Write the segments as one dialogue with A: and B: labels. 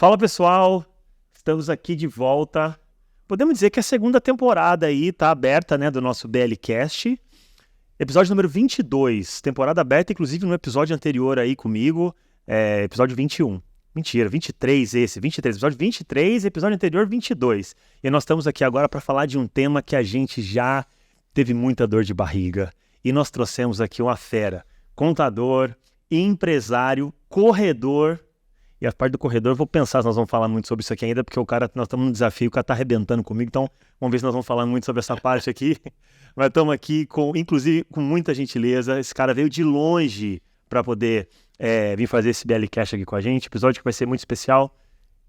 A: Fala pessoal, estamos aqui de volta. Podemos dizer que a segunda temporada aí tá aberta, né, do nosso BLcast. Episódio número 22, temporada aberta, inclusive no episódio anterior aí comigo, episódio 21. Mentira, 23 episódio 23, episódio anterior 22. E nós estamos aqui agora para falar de um tema que a gente já teve muita dor de barriga. E nós trouxemos aqui uma fera, contador, empresário, corredor. E a parte do corredor, eu vou pensar se nós vamos falar muito sobre isso aqui ainda, porque nós estamos num desafio, o cara tá arrebentando comigo, então vamos ver se nós vamos falar muito sobre essa parte aqui. Mas estamos aqui, inclusive, com muita gentileza. Esse cara veio de longe para poder vir fazer esse BLcast aqui com a gente, episódio que vai ser muito especial.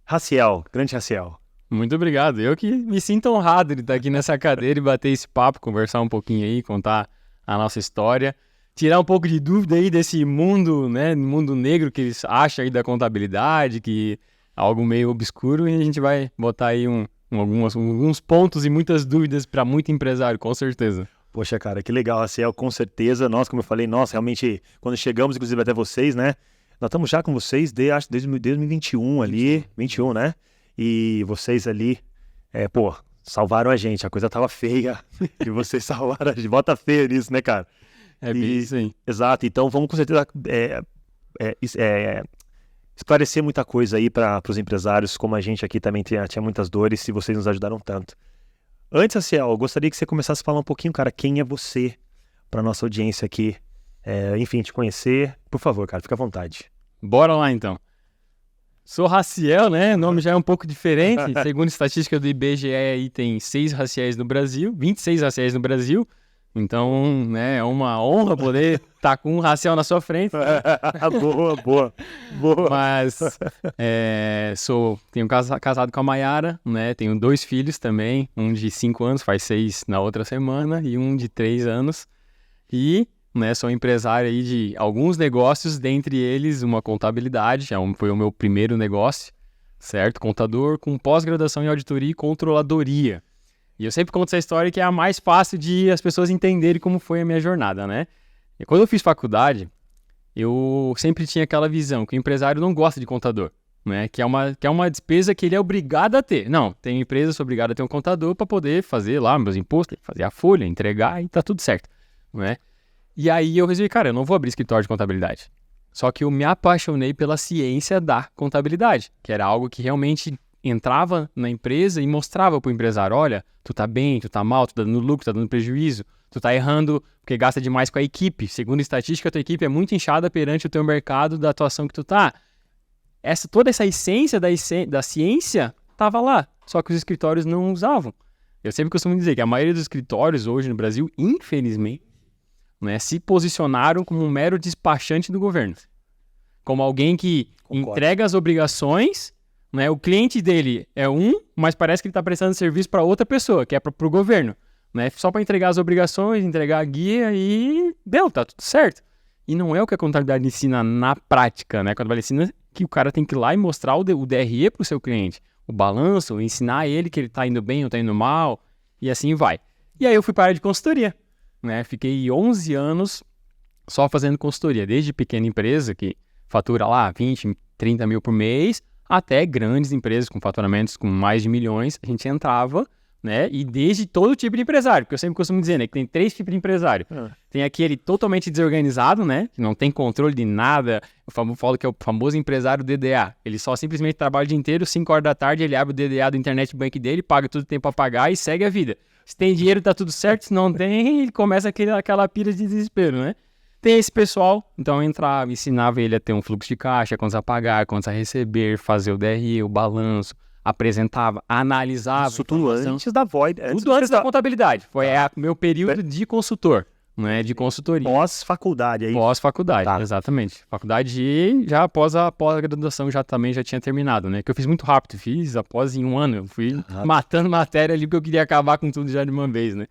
A: Raciel, grande Raciel.
B: Muito obrigado. Eu que me sinto honrado de estar aqui nessa cadeira e bater esse papo, conversar um pouquinho aí, contar a nossa história. Tirar um pouco de dúvida aí desse mundo, né, mundo negro que eles acham aí da contabilidade, que é algo meio obscuro, e a gente vai botar aí alguns pontos e muitas dúvidas para muito empresário, com certeza.
A: Poxa, cara, que legal, Raciel, com certeza. Nós, como eu falei, realmente, quando chegamos, inclusive, até vocês, né, nós estamos já com vocês desde 2021 ali, 21, né, e vocês ali, salvaram a gente, a coisa tava feia, e vocês salvaram a gente, bota feio nisso, né, cara?
B: É bem isso aí.
A: Exato, então vamos com certeza esclarecer muita coisa aí para os empresários, como a gente aqui também tinha muitas dores, e vocês nos ajudaram tanto. Antes, Raciel, eu gostaria que você começasse a falar um pouquinho, cara, quem é você para nossa audiência aqui, enfim, te conhecer. Por favor, cara, fica à vontade.
B: Bora lá, então. Sou Raciel, né? O nome já é um pouco diferente. Segundo a estatística do IBGE, aí tem 6 Raciéis no Brasil, 26 Raciéis no Brasil. Então, né, é uma honra poder estar com um Raciel na sua frente.
A: Boa.
B: Mas tenho casado com a Mayara, né? Tenho 2 filhos também, um de 5 anos, faz 6 na outra semana, e um de 3 anos. E, né, sou empresário aí de alguns negócios, dentre eles uma contabilidade, foi o meu primeiro negócio, certo? Contador com pós-graduação em auditoria e controladoria. E eu sempre conto essa história que é a mais fácil de as pessoas entenderem como foi a minha jornada, né? E quando eu fiz faculdade, eu sempre tinha aquela visão que o empresário não gosta de contador, né? Que é uma despesa que ele é obrigado a ter. Não, tem empresa, sou obrigado a ter um contador para poder fazer lá meus impostos, fazer a folha, entregar e tá tudo certo, né? E aí eu resolvi, cara, eu não vou abrir escritório de contabilidade. Só que eu me apaixonei pela ciência da contabilidade, que era algo que realmente entrava na empresa e mostrava pro empresário, olha, tu tá bem, tu tá mal, tu tá dando lucro, tu tá dando prejuízo, tu tá errando porque gasta demais com a equipe. Segundo a estatística, a tua equipe é muito inchada perante o teu mercado da atuação que tu tá. Toda essa essência da ciência tava lá, só que os escritórios não usavam. Eu sempre costumo dizer que a maioria dos escritórios hoje no Brasil, infelizmente, né, se posicionaram como um mero despachante do governo. Como alguém que entrega as obrigações, né, o cliente dele é mas parece que ele está prestando serviço para outra pessoa, que é para o governo, né, só para entregar as obrigações, entregar a guia e tá tudo certo. E não é o que a contabilidade ensina na prática, né? A contabilidade ensina que o cara tem que ir lá e mostrar o DRE para o seu cliente, o balanço, ensinar ele que ele está indo bem ou está indo mal, e assim vai. E aí eu fui para a área de consultoria, né? Fiquei 11 anos só fazendo consultoria, desde pequena empresa que fatura lá 20, 30 mil por mês, até grandes empresas com faturamentos com mais de milhões, a gente entrava, né? E desde todo tipo de empresário, porque eu sempre costumo dizer, né, que tem 3 tipos de empresário. Tem aquele totalmente desorganizado, né? Que não tem controle de nada. Eu falo que é o famoso empresário DDA. Ele só simplesmente trabalha o dia inteiro, 5 horas da tarde, ele abre o DDA do internet bank dele, paga tudo que tem para pagar e segue a vida. Se tem dinheiro, tá tudo certo. Se não tem, ele começa aquela pira de desespero, né? Tem esse pessoal, então eu entrava, ensinava ele a ter um fluxo de caixa, quantos a pagar, quantos a receber, fazer o DRE, o balanço, apresentava, analisava.
A: Isso tudo antes da Void.
B: Tudo antes da contabilidade. Foi o meu período de consultor, né, de consultoria.
A: Pós-faculdade aí.
B: Pós-faculdade,
A: Tá.
B: Exatamente. Faculdade e já após a pós-graduação já tinha terminado, né? Que eu fiz muito rápido, fiz após em 1 ano. Eu fui matando matéria ali porque eu queria acabar com tudo já de uma vez, né?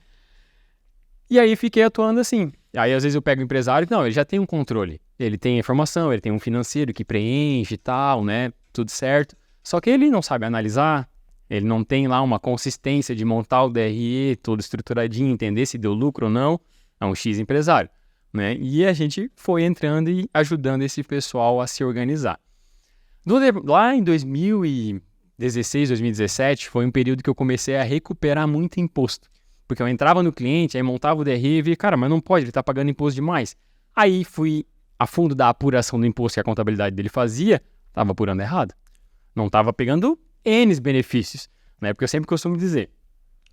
B: E aí fiquei atuando assim. Aí às vezes eu pego o empresário, não, ele já tem um controle. Ele tem a informação, ele tem um financeiro que preenche e tal, né? Tudo certo. Só que ele não sabe analisar, ele não tem lá uma consistência de montar o DRE todo estruturadinho, entender se deu lucro ou não. É um X empresário, né? E a gente foi entrando e ajudando esse pessoal a se organizar. Lá em 2016, 2017, foi um período que eu comecei a recuperar muito imposto. Porque eu entrava no cliente, aí montava o DRE e via, cara, mas não pode, ele tá pagando imposto demais. Aí fui a fundo da apuração do imposto que a contabilidade dele fazia, tava apurando errado. Não tava pegando N benefícios, né? Porque eu sempre costumo dizer,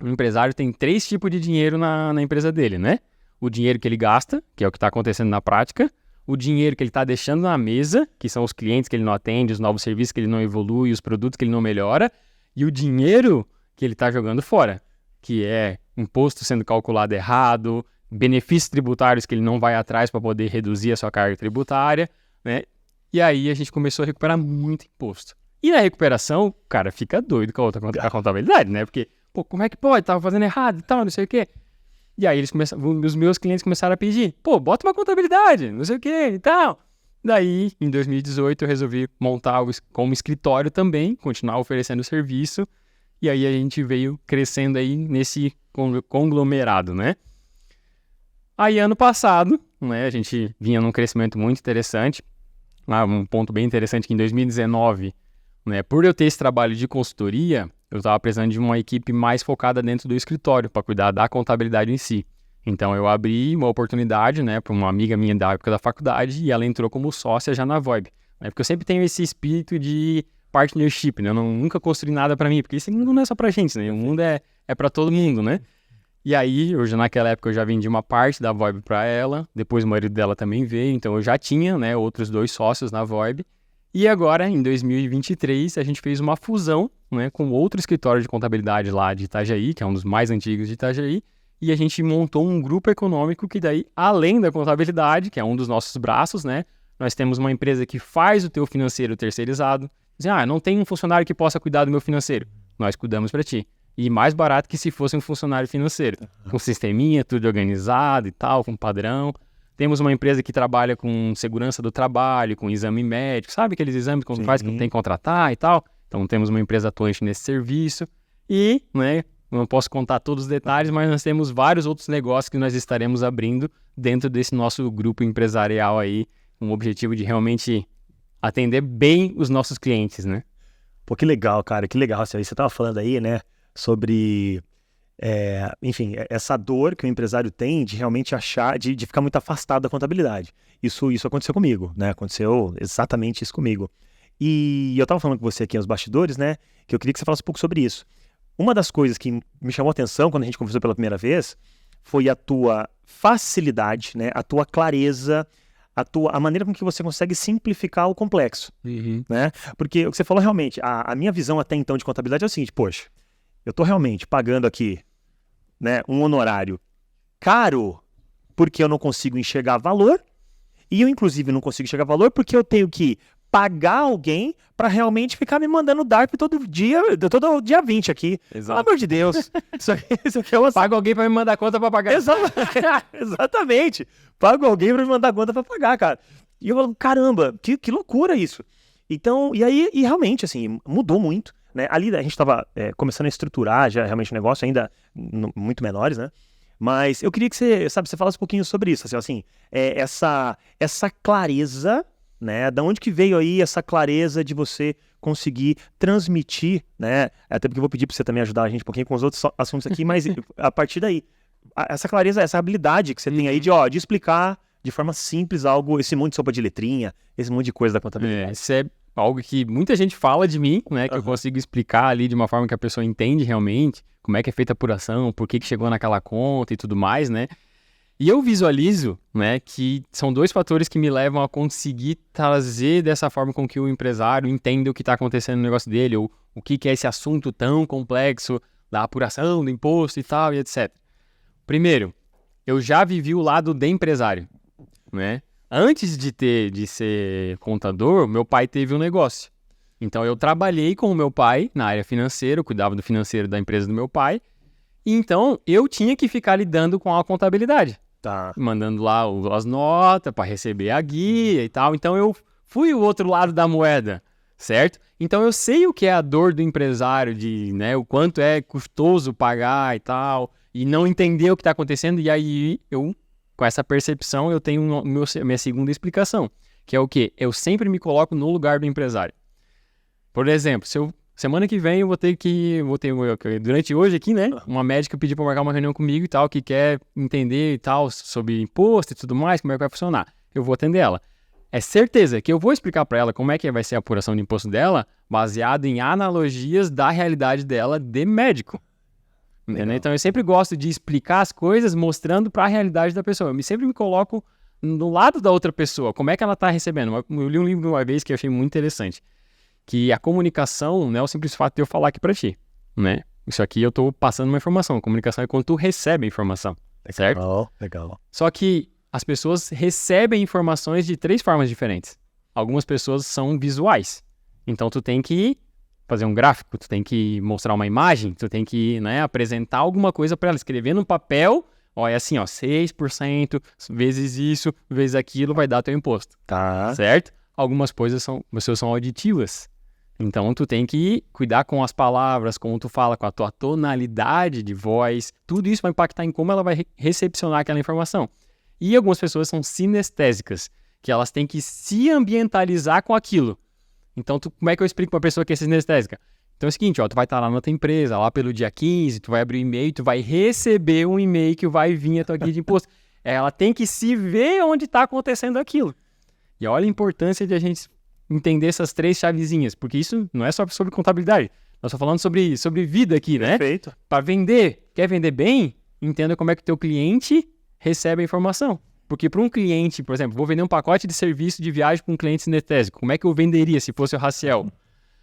B: o empresário tem 3 tipos de dinheiro na empresa dele, né? O dinheiro que ele gasta, que é o que está acontecendo na prática, o dinheiro que ele está deixando na mesa, que são os clientes que ele não atende, os novos serviços que ele não evolui, os produtos que ele não melhora, e o dinheiro que ele está jogando fora, que é imposto sendo calculado errado, benefícios tributários que ele não vai atrás para poder reduzir a sua carga tributária, né? E aí a gente começou a recuperar muito imposto. E na recuperação, o cara fica doido com a contabilidade, né? Porque, pô, como é que pode? Tava fazendo errado e tal, não sei o quê. E aí os meus clientes começaram a pedir, pô, bota uma contabilidade, não sei o que e tal. Daí, em 2018, eu resolvi montar como escritório também, continuar oferecendo serviço. E aí a gente veio crescendo aí nesse conglomerado, né? Aí, ano passado, né, a gente vinha num crescimento muito interessante. Um ponto bem interessante que em 2019, né, por eu ter esse trabalho de consultoria, eu estava precisando de uma equipe mais focada dentro do escritório para cuidar da contabilidade em si. Então, eu abri uma oportunidade, né, para uma amiga minha da época da faculdade e ela entrou como sócia já na VoIP. Né, porque eu sempre tenho esse espírito de partnership, né? Eu nunca construí nada para mim, porque esse mundo não é só para gente, né? O mundo é para todo mundo, né? E aí, naquela época, eu já vendi uma parte da VoIP para ela, depois o marido dela também veio, então eu já tinha, né, outros 2 sócios na VoIP. E agora, em 2023, a gente fez uma fusão, né, com outro escritório de contabilidade lá de Itajaí, que é um dos mais antigos de Itajaí, e a gente montou um grupo econômico que daí, além da contabilidade, que é um dos nossos braços, né, nós temos uma empresa que faz o teu financeiro terceirizado. Não tem um funcionário que possa cuidar do meu financeiro. Nós cuidamos para ti. E mais barato que se fosse um funcionário financeiro, com sisteminha, tudo organizado e tal, com padrão. Temos uma empresa que trabalha com segurança do trabalho, com exame médico, sabe aqueles exames que faz que tem que contratar e tal? Então temos uma empresa atuante nesse serviço e, né, não posso contar todos os detalhes, mas nós temos vários outros negócios que nós estaremos abrindo dentro desse nosso grupo empresarial aí, com o objetivo de realmente atender bem os nossos clientes, né?
A: Pô, que legal, cara, que legal. Você estava falando aí, né, sobre... enfim, essa dor que o empresário tem de realmente achar, de ficar muito afastado da contabilidade. Isso aconteceu comigo, né? Aconteceu exatamente isso comigo. E eu estava falando com você aqui nos bastidores, né? Que eu queria que você falasse um pouco sobre isso. Uma das coisas que me chamou a atenção quando a gente conversou pela primeira vez foi a tua facilidade, né? A tua clareza, a maneira com que você consegue simplificar o complexo, né? Porque o que você falou realmente, a minha visão até então de contabilidade é o seguinte, poxa, eu estou realmente pagando aqui, né, um honorário caro porque eu não consigo enxergar valor e eu, inclusive, não consigo enxergar valor porque eu tenho que pagar alguém para realmente ficar me mandando DARP todo dia 20 aqui. Exato. Pelo amor de Deus. Isso aqui é uma...
B: Pago alguém para me mandar conta para pagar.
A: Exatamente. Pago alguém para me mandar conta para pagar, cara. E eu falo, caramba, que loucura isso. Então, e aí, realmente, assim, mudou muito. Né? Ali a gente estava começando a estruturar já realmente o negócio, ainda muito menores, né? Mas eu queria que você falasse um pouquinho sobre isso, assim, essa clareza, né? Da onde que veio aí essa clareza de você conseguir transmitir, né? Até porque eu vou pedir para você também ajudar a gente um pouquinho com os outros assuntos aqui, mas a partir daí, essa clareza, essa habilidade que você tem aí de explicar de forma simples esse monte de sopa de letrinha, esse monte de coisa da contabilidade.
B: Isso é algo que muita gente fala de mim, né? Que eu consigo explicar ali de uma forma que a pessoa entende realmente como é que é feita a apuração, por que chegou naquela conta e tudo mais, né? E eu visualizo, né, que são 2 fatores que me levam a conseguir trazer dessa forma com que o empresário entenda o que está acontecendo no negócio dele, ou o que é esse assunto tão complexo da apuração, do imposto e tal, e etc. Primeiro, eu já vivi o lado de empresário, né? Antes de ser contador, meu pai teve um negócio. Então, eu trabalhei com o meu pai na área financeira, eu cuidava do financeiro da empresa do meu pai. E então, eu tinha que ficar lidando com a contabilidade.
A: Tá.
B: Mandando lá as notas para receber a guia e tal. Então, eu fui o outro lado da moeda, certo? Então, eu sei o que é a dor do empresário, né, o quanto é custoso pagar e tal, e não entender o que está acontecendo. E aí, com essa percepção, eu tenho minha segunda explicação, que é o quê? Eu sempre me coloco no lugar do empresário. Por exemplo, semana que vem eu vou ter durante hoje aqui, né? Uma médica pediu para marcar uma reunião comigo e tal, que quer entender e tal sobre imposto e tudo mais, como é que vai funcionar. Eu vou atender ela. É certeza que eu vou explicar para ela como é que vai ser a apuração de imposto dela, baseado em analogias da realidade dela de médico. Entendeu? Então eu sempre gosto de explicar as coisas mostrando para a realidade da pessoa. Sempre me coloco no lado da outra pessoa, como é que ela está recebendo. Eu li um livro uma vez que eu achei muito interessante, que a comunicação não é o simples fato de eu falar aqui para ti, né? Isso aqui eu estou passando uma informação. A comunicação é quando tu recebe a informação, certo?
A: Legal.
B: Só que as pessoas recebem informações de 3 formas diferentes. Algumas pessoas são visuais. Então, tu tem que fazer um gráfico, tu tem que mostrar uma imagem, tu tem que, né, apresentar alguma coisa para ela, escrever no papel, ó, é assim, ó, 6% vezes isso, vezes aquilo vai dar teu imposto.
A: Tá.
B: Certo? Algumas pessoas são auditivas. Então, tu tem que cuidar com as palavras, como tu fala, com a tua tonalidade de voz. Tudo isso vai impactar em como ela vai recepcionar aquela informação. E algumas pessoas são sinestésicas, que elas têm que se ambientalizar com aquilo. Então, como é que eu explico para uma pessoa que é sinestésica? Então é o seguinte, ó, tu vai estar lá na tua empresa, lá pelo dia 15, tu vai abrir o e-mail, tu vai receber um e-mail que vai vir a tua guia de imposto. Ela tem que se ver onde está acontecendo aquilo. E olha a importância de a gente entender essas 3 chavezinhas, porque isso não é só sobre contabilidade. Nós estamos falando sobre vida aqui, né?
A: Perfeito.
B: Para vender, quer vender bem? Entenda como é que o teu cliente recebe a informação. Porque para um cliente, por exemplo, vou vender um pacote de serviço de viagem para um cliente sinestésico. Como é que eu venderia se fosse o Raciel?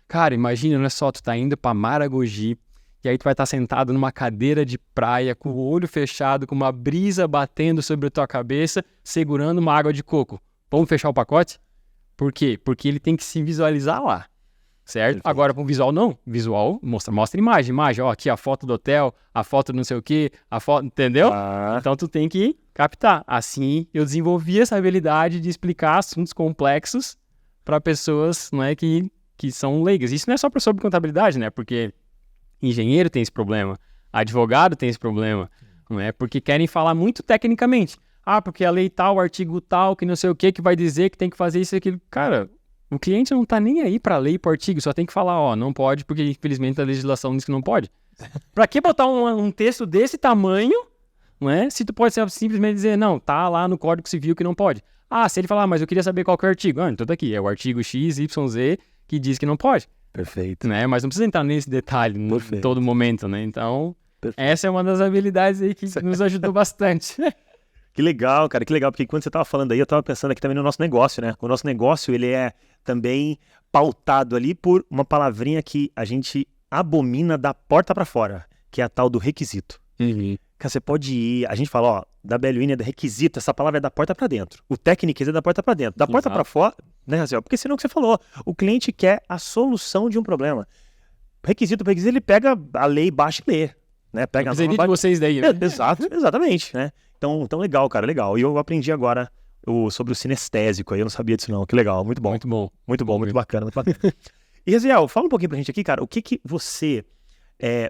B: Cara, imagina, olha só, tu tá indo para Maragogi e aí tu vai estar sentado numa cadeira de praia com o olho fechado, com uma brisa batendo sobre a tua cabeça, segurando uma água de coco. Vamos fechar o pacote? Por quê? Porque ele tem que se visualizar lá. Certo?
A: Perfeito.
B: Agora, para o visual, não. Visual mostra imagem. Ó, aqui a foto do hotel, a foto do não sei o quê, a foto, entendeu? Então, tu tem que captar. Assim, eu desenvolvi essa habilidade de explicar assuntos complexos para pessoas, não é, que são leigas. Isso não é só sobre contabilidade, né? Porque engenheiro tem esse problema, advogado tem esse problema, não é? Porque querem falar muito tecnicamente. Ah, porque a lei tal, o artigo tal, que não sei o quê, que vai dizer que tem que fazer isso e aquilo. Cara, o cliente não tá nem aí pra lei e pro artigo, só tem que falar, ó, não pode, porque infelizmente a legislação diz que não pode. Pra que botar um texto desse tamanho, não é? Se tu pode simplesmente dizer, não, tá lá no Código Civil que não pode. Ah, se ele falar, mas eu queria saber qual que é o artigo. Ah, então tá aqui, é o artigo X, Y, Z, que diz que não pode.
A: Perfeito.
B: Né? Mas não precisa entrar nesse detalhe em todo momento, né? Então, essa é uma das habilidades aí que nos ajudou bastante.
A: Que legal, cara, que legal, porque quando você estava falando aí, eu estava pensando aqui também no nosso negócio, né? O nosso negócio, ele é também pautado ali por uma palavrinha que a gente abomina da porta para fora, que é a tal do requisito. Cara, você pode ir, a gente fala, ó, da BL-WIN é do requisito, essa palavra é da porta para dentro. O técnico é da porta para dentro. Da porta para fora, né, Raziel? Porque senão o que você falou, o cliente quer a solução de um problema. Requisito, ele pega a lei, baixa e lê. Né? Pega
B: de vocês daí, né?
A: Exatamente, né? Então legal, cara, legal. E eu aprendi agora sobre o sinestésico aí, eu não sabia disso não. Que legal, muito bom. Muito bacana. E, Raziel, fala um pouquinho pra gente aqui, cara, o que você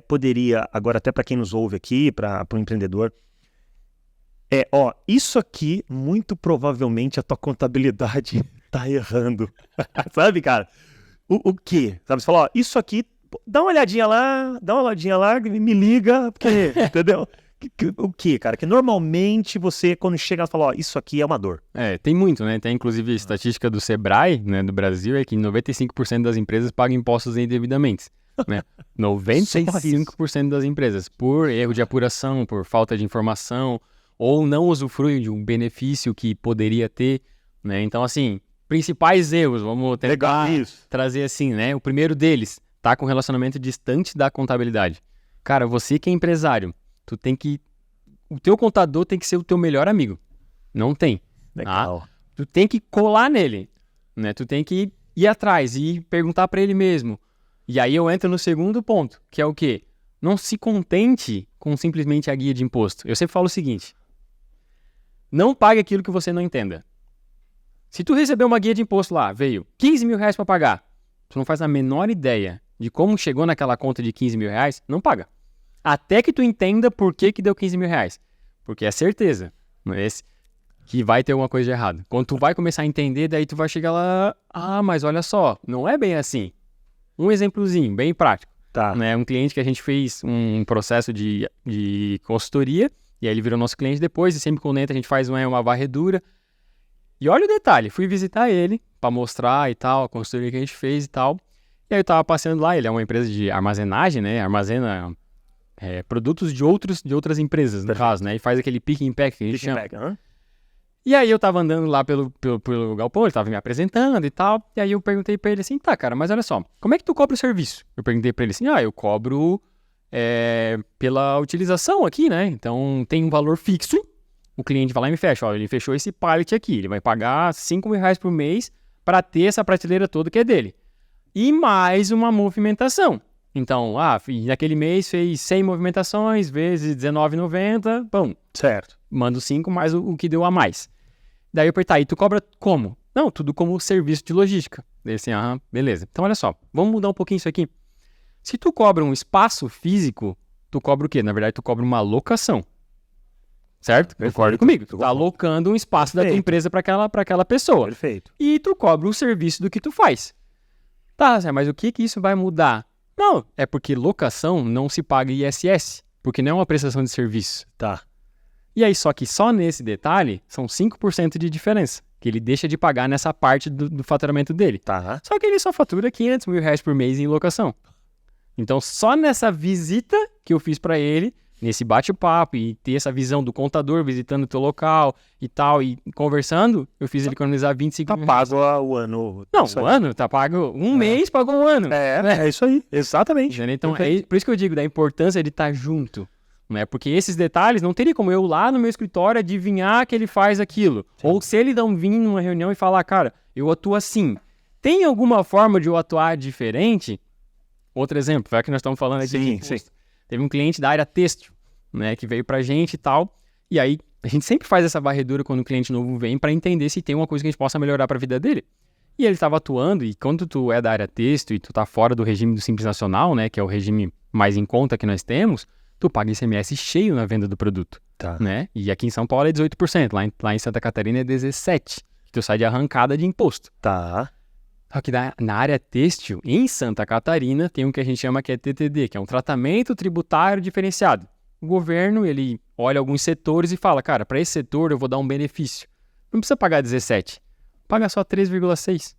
A: poderia, agora até pra quem nos ouve aqui, para o empreendedor, isso aqui, muito provavelmente a tua contabilidade tá errando. Sabe, cara? O quê? Sabe, você fala, ó, isso aqui, dá uma olhadinha lá, me liga, porque, entendeu? O que, cara? Que normalmente você, quando chega, fala, ó, isso aqui é uma dor.
B: Tem muito, né? Tem inclusive estatística do Sebrae, né, do Brasil, é que 95% das empresas pagam impostos indevidamente, né? 95% das empresas, por erro de apuração, por falta de informação, ou não usufruem de um benefício que poderia ter, né? Então, assim, principais erros, vamos tentar trazer assim, né? O primeiro deles, tá com relacionamento distante da contabilidade. Cara, você que é empresário, o teu contador tem que ser o teu melhor amigo. Não tem.
A: Legal.
B: Tá? Tu tem que colar nele, né? Tu tem que ir atrás e perguntar para ele mesmo. E aí eu entro no segundo ponto, que é o quê? Não se contente com simplesmente a guia de imposto. Eu sempre falo o seguinte, não pague aquilo que você não entenda. Se tu receber uma guia de imposto lá, veio 15 mil reais para pagar, tu não faz a menor ideia de como chegou naquela conta de 15 mil reais, não paga. Até que tu entenda por que deu 15 mil reais. Porque é certeza, não é esse, que vai ter alguma coisa de errado. Quando tu vai começar a entender, daí tu vai chegar lá, mas olha só, não é bem assim. Um exemplozinho, bem prático.
A: Tá.
B: Né? Um cliente que a gente fez um processo de consultoria, e aí ele virou nosso cliente depois, e sempre quando entra a gente faz uma varredura. E olha o detalhe, fui visitar ele para mostrar e tal, a consultoria que a gente fez e tal. E aí eu tava passeando lá, ele é uma empresa de armazenagem, né? Armazena produtos de outras empresas, no caso, né? E faz aquele pick and pack que a gente chama. E aí eu tava andando lá pelo galpão, ele tava me apresentando e tal, e aí eu perguntei pra ele assim, tá, cara, mas olha só, como é que tu cobra o serviço? Eu perguntei pra ele assim, eu cobro pela utilização aqui, né? Então tem um valor fixo, o cliente vai lá e me fecha, ó, ele fechou esse pallet aqui, ele vai pagar R$5.000 por mês pra ter essa prateleira toda que é dele. E mais uma movimentação. Então, naquele mês fez 100 movimentações, vezes R$19,90, bom.
A: Certo.
B: Mando 5 mais o que deu a mais. Daí eu perguntei, e tu cobra como? Não, tudo como serviço de logística. Daí assim, beleza. Então olha só, vamos mudar um pouquinho isso aqui. Se tu cobra um espaço físico, tu cobra o quê? Na verdade, tu cobra uma locação. Certo? Concorda comigo? Tu tá alocando um espaço da tua empresa para aquela pessoa.
A: Perfeito.
B: E tu cobra o serviço do que tu faz. Tá, mas o que isso vai mudar? Não, é porque locação não se paga ISS, porque não é uma prestação de serviço.
A: Tá.
B: E aí, só que só nesse detalhe, são 5% de diferença, que ele deixa de pagar nessa parte do faturamento dele.
A: Tá.
B: Só que ele só fatura R$500.000 por mês em locação. Então, só nessa visita que eu fiz para ele, nesse bate-papo e ter essa visão do contador visitando o teu local e tal, e conversando, eu fiz ele economizar R$25.000.
A: Tá pago o ano.
B: Não, o ano, tá pago mês, pagou um ano.
A: É isso aí, exatamente.
B: Então, por isso que eu digo da importância de estar junto. Né? Porque esses detalhes não teria como eu lá no meu escritório adivinhar que ele faz aquilo. Sim. Ou se ele não vir numa reunião e falar, cara, eu atuo assim. Tem alguma forma de eu atuar diferente? Outro exemplo, já que nós estamos falando aqui. Sim. Teve um cliente da área têxtil, né, que veio pra gente e tal. E aí, a gente sempre faz essa varredura quando o cliente novo vem para entender se tem uma coisa que a gente possa melhorar para a vida dele. E ele estava atuando, e quando tu é da área têxtil e tu tá fora do regime do Simples Nacional, né, que é o regime mais em conta que nós temos, tu paga ICMS cheio na venda do produto, né? E aqui em São Paulo é 18%, lá em Santa Catarina é 17%, que tu sai de arrancada de imposto.
A: Tá.
B: Só que na área têxtil, em Santa Catarina, tem o que a gente chama que é TTD, que é um tratamento tributário diferenciado. O governo, ele olha alguns setores e fala, cara, para esse setor eu vou dar um benefício. Não precisa pagar 17%, paga só 3,6%.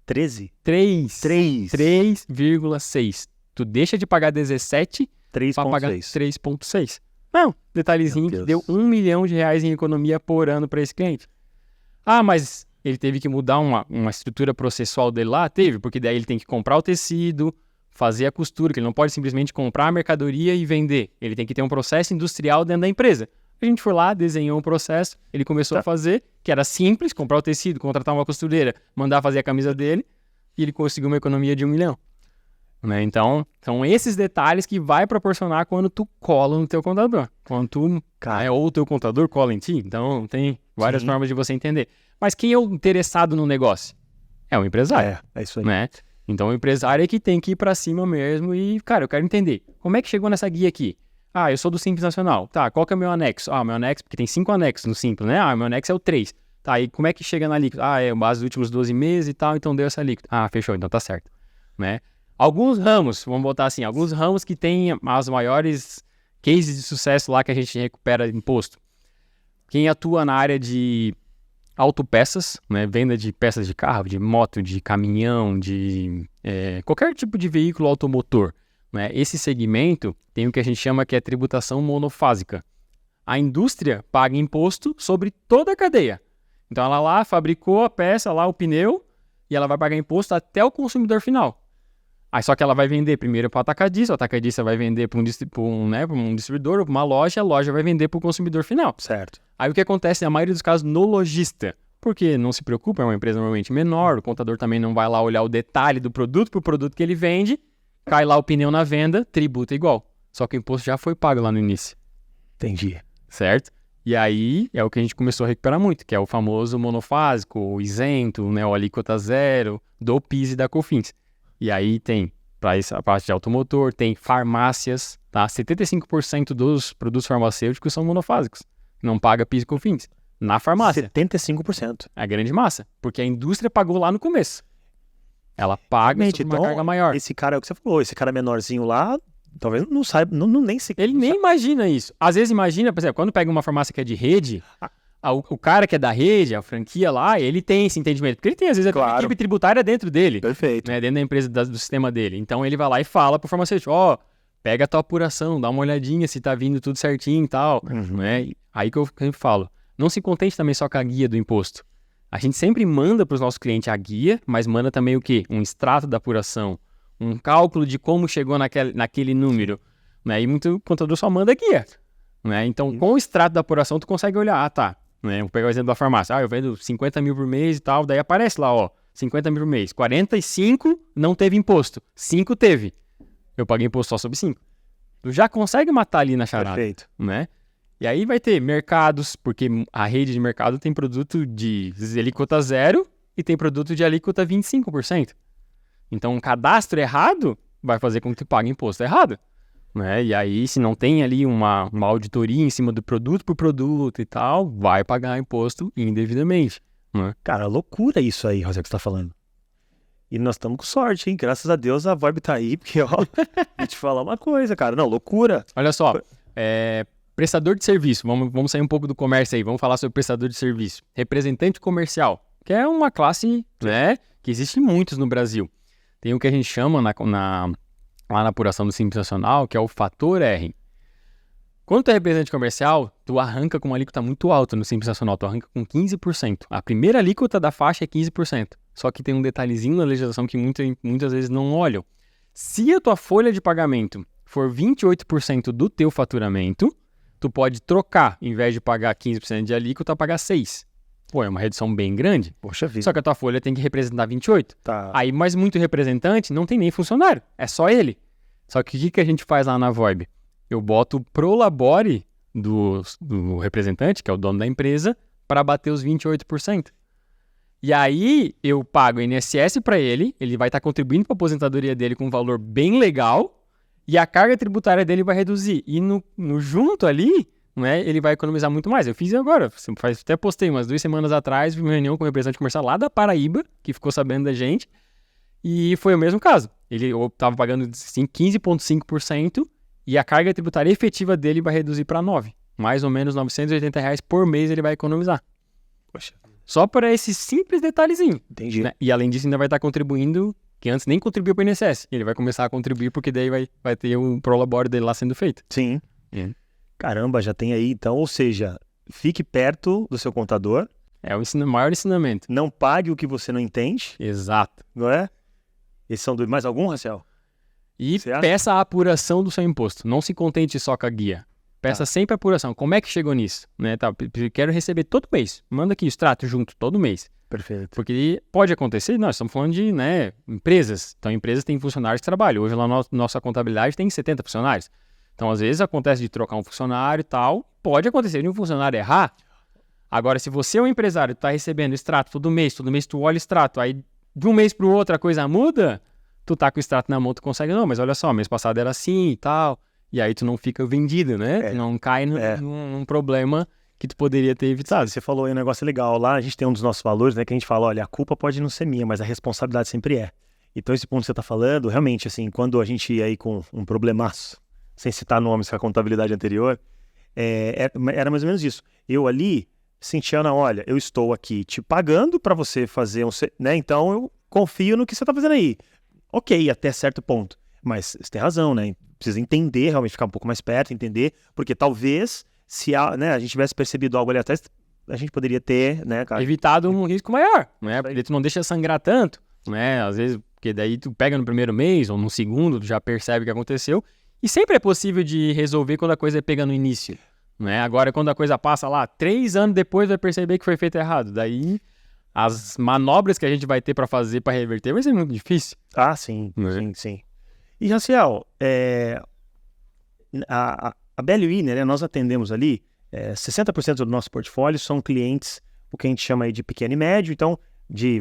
A: 13?
B: 3,6%. Tu deixa de pagar 17%, para pagar 3,6. Não, detalhezinho que deu R$1 milhão em economia por ano para esse cliente. Mas ele teve que mudar uma estrutura processual dele lá? Teve, porque daí ele tem que comprar o tecido, fazer a costura, que ele não pode simplesmente comprar a mercadoria e vender. Ele tem que ter um processo industrial dentro da empresa. A gente foi lá, desenhou um processo, ele começou a fazer, que era simples, comprar o tecido, contratar uma costureira, mandar fazer a camisa dele, e ele conseguiu uma economia de R$1 milhão. Né? Então, são esses detalhes que vai proporcionar quando tu cola no teu contador. Quando tu, ou o teu contador cola em ti. Então, tem várias formas de você entender. Mas quem é o interessado no negócio? É o empresário.
A: É isso aí.
B: Né? Então, o empresário é que tem que ir pra cima mesmo e, cara, eu quero entender. Como é que chegou nessa guia aqui? Eu sou do Simples Nacional. Tá, qual que é o meu anexo? Meu anexo, porque tem 5 anexos no Simples, né? Meu anexo é o 3. Tá, e como é que chega na líquida? É base dos últimos 12 meses e tal, então deu essa líquida. Fechou, então tá certo. Né? Alguns ramos, vamos botar assim, alguns ramos que têm as maiores cases de sucesso lá que a gente recupera imposto. Quem atua na área de autopeças, né, venda de peças de carro, de moto, de caminhão, de qualquer tipo de veículo automotor, né? Esse segmento tem o que a gente chama que é tributação monofásica. A indústria paga imposto sobre toda a cadeia. Então ela lá fabricou a peça, lá o pneu, e ela vai pagar imposto até o consumidor final. Só que ela vai vender primeiro para o atacadista vai vender para um distribuidor ou para uma loja, a loja vai vender para o consumidor final.
A: Certo.
B: Aí o que acontece na maioria dos casos no lojista? Porque não se preocupa, é uma empresa normalmente menor, o contador também não vai lá olhar o detalhe do produto para o produto que ele vende, cai lá o pneu na venda, tributa igual. Só que o imposto já foi pago lá no início.
A: Entendi.
B: Certo? E aí é o que a gente começou a recuperar muito, que é o famoso monofásico, o isento, né, o alíquota zero, do PIS e da COFINS. E aí tem, para essa parte de automotor, tem farmácias, tá? 75% dos produtos farmacêuticos são monofásicos. Não paga PIS e COFINS. Na farmácia.
A: 75%.
B: É a grande massa, porque a indústria pagou lá no começo. Ela paga
A: Realmente,
B: sobre uma carga maior.
A: Esse cara é o que você falou, esse cara menorzinho lá, talvez não saiba, nem se...
B: Ele nem imagina isso. Às vezes imagina, por exemplo, quando pega uma farmácia que é de rede, o cara que é da rede, a franquia lá, ele tem esse entendimento. Porque ele tem, às vezes, a equipe tributária dentro dele.
A: Perfeito.
B: Né, dentro da empresa, do sistema dele. Então ele vai lá e fala pro farmacêutico, pega a tua apuração, dá uma olhadinha se tá vindo tudo certinho e tal. Né? Aí que eu sempre falo, não se contente também só com a guia do imposto. A gente sempre manda para os nossos clientes a guia, mas manda também o quê? Um extrato da apuração, um cálculo de como chegou naquele número. Né? E muito contador só manda a guia. Né? Então, com o extrato da apuração, tu consegue olhar, né? Vou pegar o exemplo da farmácia. Eu vendo 50 mil por mês e tal, daí aparece lá, 50 mil por mês. 45 não teve imposto, 5 teve. Eu paguei imposto só sobre 5. Tu já consegue matar ali na charada.
A: Perfeito.
B: Né? E aí vai ter mercados, porque a rede de mercado tem produto de alíquota 0 e tem produto de alíquota 25%. Então, um cadastro errado vai fazer com que tu pague imposto errado. Né? E aí, se não tem ali uma auditoria em cima do produto por produto e tal, vai pagar imposto indevidamente. Né?
A: Cara, loucura isso aí, José, que você tá falando. E nós estamos com sorte, hein? Graças a Deus a Voib tá aí, porque, vou te falar uma coisa, cara. Não, loucura.
B: Olha só, prestador de serviço, vamos sair um pouco do comércio aí, vamos falar sobre prestador de serviço. Representante comercial, que é uma classe, né, que existe muitos no Brasil. Tem o que a gente chama lá na apuração do Simples Nacional, que é o fator R. Quando tu é representante comercial, tu arranca com uma alíquota muito alta no Simples Nacional, tu arranca com 15%. A primeira alíquota da faixa é 15%. Só que tem um detalhezinho na legislação que muitas vezes não olham. Se a tua folha de pagamento for 28% do teu faturamento, tu pode trocar, em vez de pagar 15% de alíquota, pagar 6%. Pô, é uma redução bem grande.
A: Poxa vida.
B: Só que a tua folha tem que representar 28%.
A: Tá.
B: Aí, mas muito representante, não tem nem funcionário. É só ele. Só que o que a gente faz lá na Voib? Eu boto o prolabore do representante, que é o dono da empresa, para bater os 28%. E aí, eu pago o INSS para ele vai estar contribuindo para a aposentadoria dele com um valor bem legal, e a carga tributária dele vai reduzir. E no junto ali, né, ele vai economizar muito mais. Eu fiz agora, até postei umas 2 semanas atrás, vi uma reunião com um representante comercial lá da Paraíba, que ficou sabendo da gente, e foi o mesmo caso. Ele estava pagando assim, 15,5%, e a carga tributária efetiva dele vai reduzir para 9%. Mais ou menos R$980 por mês ele vai economizar.
A: Poxa.
B: Só por esse simples detalhezinho.
A: Entendi.
B: Né? E além disso, ainda vai estar contribuindo, que antes nem contribuiu para o INSS. Ele vai começar a contribuir porque daí vai ter o prolabore dele lá sendo feito.
A: Sim. Caramba, já tem aí, então, ou seja, fique perto do seu contador.
B: É o maior ensinamento.
A: Não pague o que você não entende.
B: Exato.
A: Não é? Esses são mais algum, Raciel?
B: E peça a apuração do seu imposto. Não se contente só com a guia. Peça sempre a apuração. Como é que chegou nisso? Né? Quero receber todo mês. Manda aqui o extrato junto, todo mês.
A: Perfeito.
B: Porque pode acontecer, nós estamos falando de empresas. Então, empresas têm funcionários que trabalham. Hoje, lá na nossa contabilidade, tem 70 funcionários. Então, às vezes, acontece de trocar um funcionário e tal. Pode acontecer de um funcionário errar. Agora, se você é um empresário que está recebendo extrato todo mês tu olha o extrato, aí de um mês para o outro a coisa muda, tu tá com o extrato na mão, tu consegue, não, mas olha só, mês passado era assim e tal. E aí tu não fica vendido, né? Não cai num problema que tu poderia ter evitado.
A: Você falou aí um negócio legal. Lá a gente tem um dos nossos valores, né? Que a gente fala, olha, a culpa pode não ser minha, mas a responsabilidade sempre é. Então esse ponto que você tá falando, realmente, assim, quando a gente ia aí com um problemaço, sem citar nomes com a contabilidade anterior, era mais ou menos isso. Eu ali sentia, não, olha, eu estou aqui te pagando para você fazer né? Então eu confio no que você tá fazendo aí. Ok, até certo ponto. Mas você tem razão, né? Precisa entender, realmente ficar um pouco mais perto, entender, porque talvez, se a gente tivesse percebido algo ali atrás, a gente poderia ter, né, cara?
B: Evitado um risco maior, né? Porque tu não deixa sangrar tanto, né? Às vezes, porque daí tu pega no primeiro mês ou no segundo, tu já percebe o que aconteceu. E sempre é possível de resolver quando a coisa pega no início, né? Agora, quando a coisa passa lá, 3 anos depois vai perceber que foi feito errado. Daí, as manobras que a gente vai ter para fazer para reverter vai ser muito difícil.
A: Ah, sim, sim. E, Raciel, a BLI, né, nós atendemos ali, 60% do nosso portfólio são clientes, o que a gente chama aí de pequeno e médio, então, de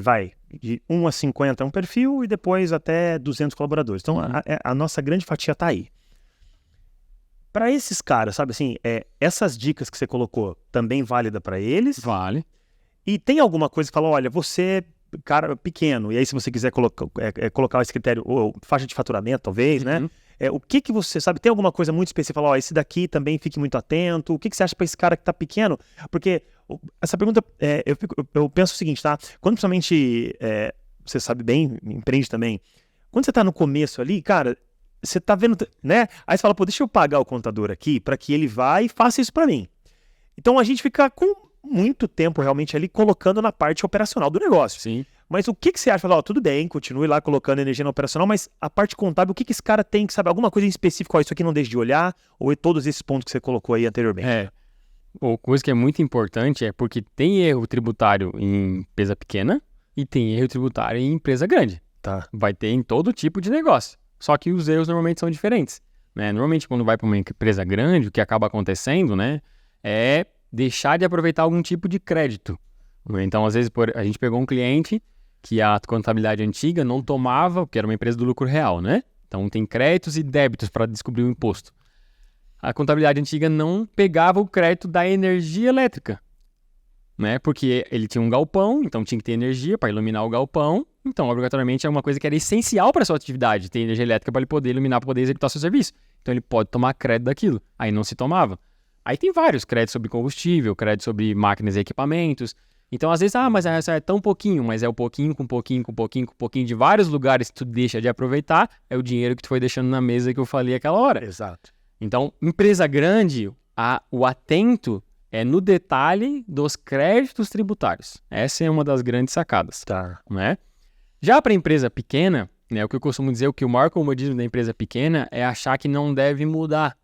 A: 1 a 50 é um perfil e depois até 200 colaboradores. Então, a nossa grande fatia está aí. Para esses caras, sabe assim, essas dicas que você colocou também válida para eles?
B: Vale.
A: E tem alguma coisa que fala, olha, cara pequeno, e aí se você quiser colocar esse critério, ou faixa de faturamento, talvez, né? O que você sabe? Tem alguma coisa muito específica? Fala, esse daqui também fique muito atento. O que você acha para esse cara que tá pequeno? Porque essa pergunta, eu penso o seguinte, tá? Quando principalmente, você sabe bem, empreende também, quando você tá no começo ali, cara, você tá vendo, né? Aí você fala, deixa eu pagar o contador aqui para que ele vá e faça isso para mim. Então a gente fica com muito tempo realmente ali colocando na parte operacional do negócio.
B: Sim.
A: Mas o que você acha? Fala, tudo bem, continue lá colocando energia na operacional, mas a parte contábil, o que esse cara tem que saber? Alguma coisa em específico? Isso aqui não deixe de olhar? Ou todos esses pontos que você colocou aí anteriormente?
B: Uma coisa que é muito importante é porque tem erro tributário em empresa pequena e tem erro tributário em empresa grande.
A: Tá.
B: Vai ter em todo tipo de negócio. Só que os erros normalmente são diferentes, né? Normalmente, quando vai para uma empresa grande, o que acaba acontecendo, né, é deixar de aproveitar algum tipo de crédito. Então, às vezes, a gente pegou um cliente que a contabilidade antiga não tomava, porque era uma empresa do lucro real, né? Então, tem créditos e débitos para descobrir o imposto. A contabilidade antiga não pegava o crédito da energia elétrica, né? Porque ele tinha um galpão, então tinha que ter energia para iluminar o galpão. Então, obrigatoriamente, é uma coisa que era essencial para a sua atividade, ter energia elétrica para ele poder iluminar, para poder executar seu serviço. Então, ele pode tomar crédito daquilo. Aí não se tomava. Aí tem vários créditos sobre combustível, crédito sobre máquinas e equipamentos. Então, às vezes, mas essa é tão pouquinho, mas é o pouquinho, com pouquinho, com pouquinho, com pouquinho de vários lugares que tu deixa de aproveitar, é o dinheiro que tu foi deixando na mesa que eu falei aquela hora.
A: Exato.
B: Então, empresa grande, o atento é no detalhe dos créditos tributários. Essa é uma das grandes sacadas.
A: Tá.
B: Né? Já para empresa pequena, né, o que eu costumo dizer, o que o maior comodismo da empresa pequena é achar que não deve mudar.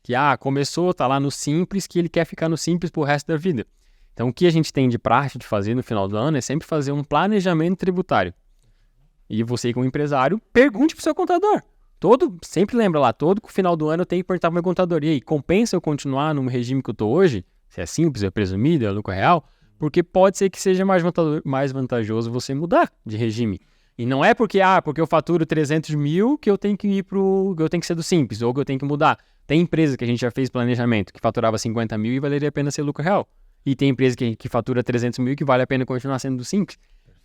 B: Que, começou, tá lá no simples, que ele quer ficar no simples pro resto da vida. Então, o que a gente tem de prática de fazer no final do ano é sempre fazer um planejamento tributário. E você, como empresário, pergunte pro seu contador. Sempre lembra lá, todo final do ano eu tenho que perguntar pro meu contador, e aí, compensa eu continuar no regime que eu tô hoje? Se é simples, é presumido, é lucro real? Porque pode ser que seja mais vantajoso você mudar de regime. E não é porque eu faturo 300 mil que eu tenho que eu tenho que ser do simples, ou que eu tenho que mudar. Tem empresa que a gente já fez planejamento que faturava 50 mil e valeria a pena ser lucro real. E tem empresa que fatura 300 mil que vale a pena continuar sendo do simples.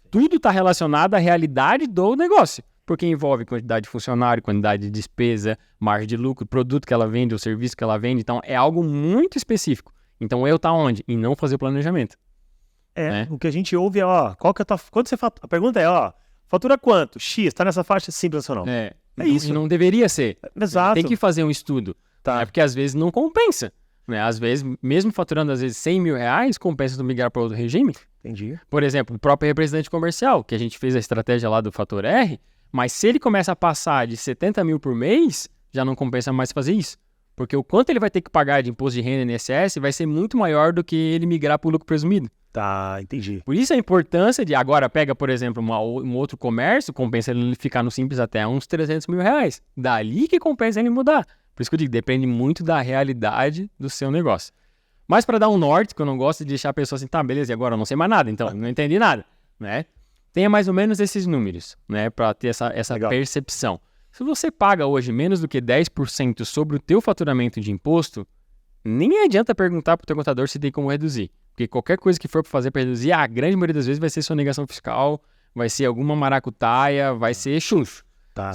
B: Tudo está relacionado à realidade do negócio, porque envolve quantidade de funcionário, quantidade de despesa, margem de lucro, produto que ela vende, o serviço que ela vende. Então, é algo muito específico. Então, eu tá onde? Em não fazer o planejamento.
A: O que a gente ouve é, qual que é a tua... Quando você fatura? A pergunta é, fatura quanto? X, tá nessa faixa simples ou não?
B: É isso. E não deveria ser.
A: Exato.
B: Tem que fazer um estudo. Tá. Porque às vezes não compensa. Né? Às vezes, mesmo faturando às vezes 100 mil reais, compensa tu migrar para outro regime.
A: Entendi.
B: Por exemplo, o próprio representante comercial, que a gente fez a estratégia lá do Fator R, mas se ele começa a passar de 70 mil por mês, já não compensa mais fazer isso. Porque o quanto ele vai ter que pagar de imposto de renda e INSS vai ser muito maior do que ele migrar para o lucro presumido.
A: Tá, entendi.
B: Por isso a importância de, agora pega, por exemplo, um outro comércio, compensa ele ficar no Simples até uns 300 mil reais. Dali que compensa ele mudar. Por isso que eu digo, depende muito da realidade do seu negócio. Mas para dar um norte, que eu não gosto de deixar a pessoa assim, tá, beleza, e agora eu não sei mais nada, então não entendi nada, né? Tenha mais ou menos esses números, né, para ter essa percepção. Se você paga hoje menos do que 10% sobre o teu faturamento de imposto, nem adianta perguntar para o teu contador se tem como reduzir. Porque qualquer coisa que for para fazer para reduzir, a grande maioria das vezes vai ser sonegação fiscal, vai ser alguma maracutaia, vai ser chuncho,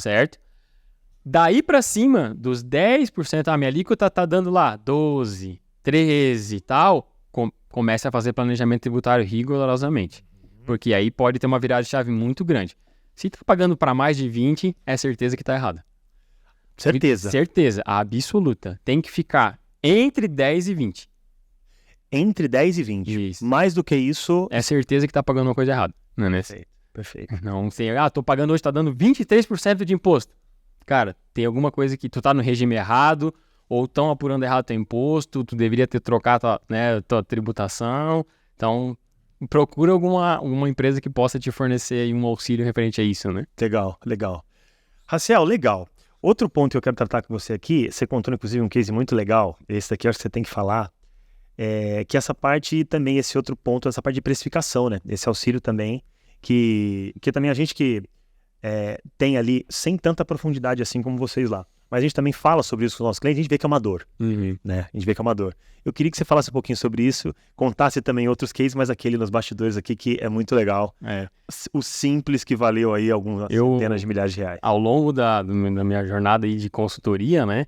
B: certo? Daí para cima, dos 10%, a minha alíquota tá dando lá 12%, 13% e tal, comece a fazer planejamento tributário rigorosamente. Porque aí pode ter uma virada de chave muito grande. Se tá pagando para mais de 20%, é certeza que tá errado.
A: Certeza.
B: Certeza, absoluta. Tem que ficar entre 10 e 20.
A: Entre 10 e 20.
B: Isso.
A: Mais do que isso...
B: É certeza que tá pagando uma coisa errada. Não é nesse?
A: Perfeito.
B: Não sei, tô pagando hoje, tá dando 23% de imposto. Cara, tem alguma coisa que tu tá no regime errado, ou estão apurando errado teu imposto, tu deveria ter trocado tua tributação. Então, procura alguma empresa que possa te fornecer um auxílio referente a isso, né?
A: Legal. Raciel, legal. Outro ponto que eu quero tratar com você aqui, você contou inclusive um case muito legal, esse daqui eu acho que você tem que falar, que essa parte também, esse outro ponto, essa parte de precificação, né? Esse auxílio também, que também a gente que tem ali, sem tanta profundidade assim como vocês lá. mas a gente também fala sobre isso com os nossos clientes, a gente vê que é uma dor, né? A gente vê que é uma dor. Eu queria que você falasse um pouquinho sobre isso, contasse também outros cases, mas aquele nos bastidores aqui que é muito legal. O simples que valeu aí algumas centenas de milhares de reais.
B: Ao longo da minha jornada aí de consultoria, né?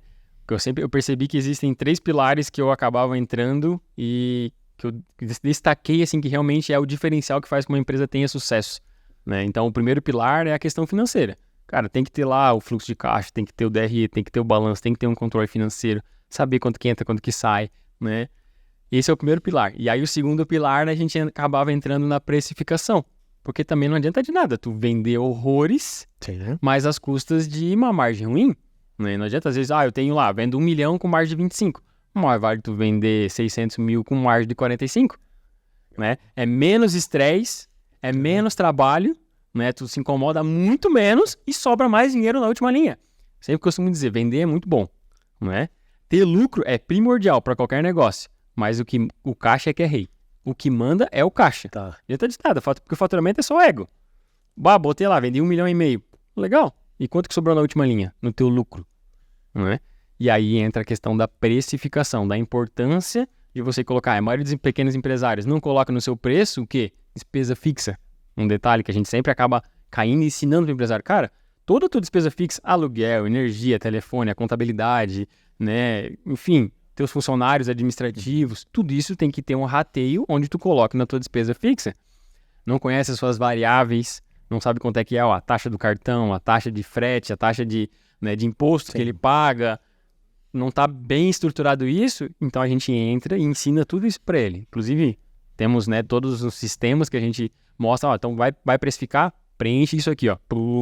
B: Eu percebi que existem 3 pilares que eu acabava entrando e que eu destaquei, assim, que realmente é o diferencial que faz com que uma empresa tenha sucesso, né? Então, o primeiro pilar é a questão financeira. Cara, tem que ter lá o fluxo de caixa, tem que ter o DRE, tem que ter o balanço, tem que ter um controle financeiro, saber quanto que entra, quanto que sai, né? Esse é o primeiro pilar. E aí o segundo pilar, né, a gente acabava entrando na precificação, porque também não adianta de nada tu vender horrores, mas às custas de uma margem ruim, né? Não adianta, às vezes, eu tenho lá, vendo 1 milhão com margem de 25, mas vale tu vender 600 mil com margem de 45, né? É menos estresse, é menos trabalho, né? Tu se incomoda muito menos e sobra mais dinheiro na última linha. Sempre costumo dizer, vender é muito bom, né? Ter lucro é primordial para qualquer negócio, mas o caixa é que é rei. O que manda é o caixa. Não adianta de nada, porque o faturamento é só ego. Botei lá, vendi 1,5 milhão. Legal. E quanto que sobrou na última linha? No teu lucro, não é? E aí entra a questão da precificação, da importância de você colocar. A maioria dos pequenos empresários não coloca no seu preço o quê? Despesa fixa. Um detalhe que a gente sempre acaba caindo e ensinando para o empresário. Cara, toda a tua despesa fixa, aluguel, energia, telefone, a contabilidade, né? Enfim, teus funcionários administrativos, tudo isso tem que ter um rateio onde tu coloca na tua despesa fixa. Não conhece as suas variáveis, não sabe quanto é que é a taxa do cartão, a taxa de frete, a taxa de imposto que ele paga. Não está bem estruturado isso, então a gente entra e ensina tudo isso para ele. Inclusive, temos, né, todos os sistemas que a gente mostra, então vai precificar, preenche isso aqui, ó,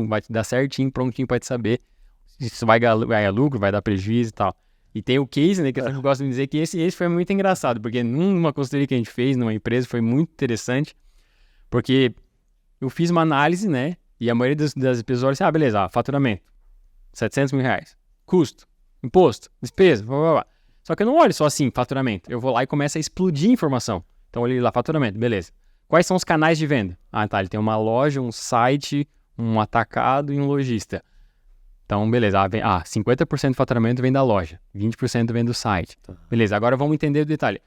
B: vai te dar certinho, prontinho para te saber se isso vai ganhar lucro, vai dar prejuízo e tal. E tem o case, né, que eu gosto de dizer que esse foi muito engraçado, porque numa consultoria que a gente fez numa empresa foi muito interessante, porque eu fiz uma análise, né, e a maioria das pessoas assim, beleza, faturamento, 700 mil reais, custo, imposto, despesa, blá, blá, blá. Só que eu não olho só assim, faturamento, eu vou lá e começo a explodir informação. Então, olhei lá, faturamento, beleza. Quais são os canais de venda? Ele tem uma loja, um site, um atacado e um lojista. Então, beleza. 50% do faturamento vem da loja, 20% vem do site. Beleza, agora vamos entender o detalhe.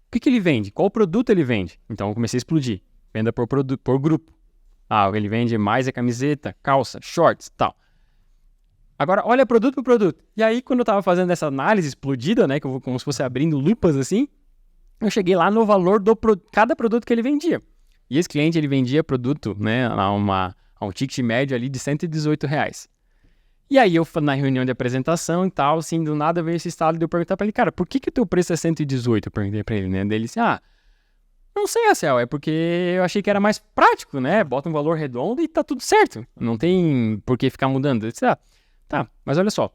B: O que ele vende? Qual produto ele vende? Então, eu comecei a explodir. Venda por grupo. Ele vende mais camiseta, calça, shorts, tal. Agora, olha produto por produto. E aí, quando eu estava fazendo essa análise explodida, né, que eu vou como se fosse abrindo lupas assim, eu cheguei lá no valor de cada produto que ele vendia. E esse cliente, ele vendia produto, né, a um ticket médio ali de R$118. E aí, eu na reunião de apresentação e tal, assim, do nada veio esse estalo de eu perguntar pra ele, cara, por que o teu preço é 118? Eu perguntei pra ele, né, dele assim, não sei, Acel, é porque eu achei que era mais prático, né, bota um valor redondo e tá tudo certo. Não tem por que ficar mudando. Eu disse, tá, mas olha só,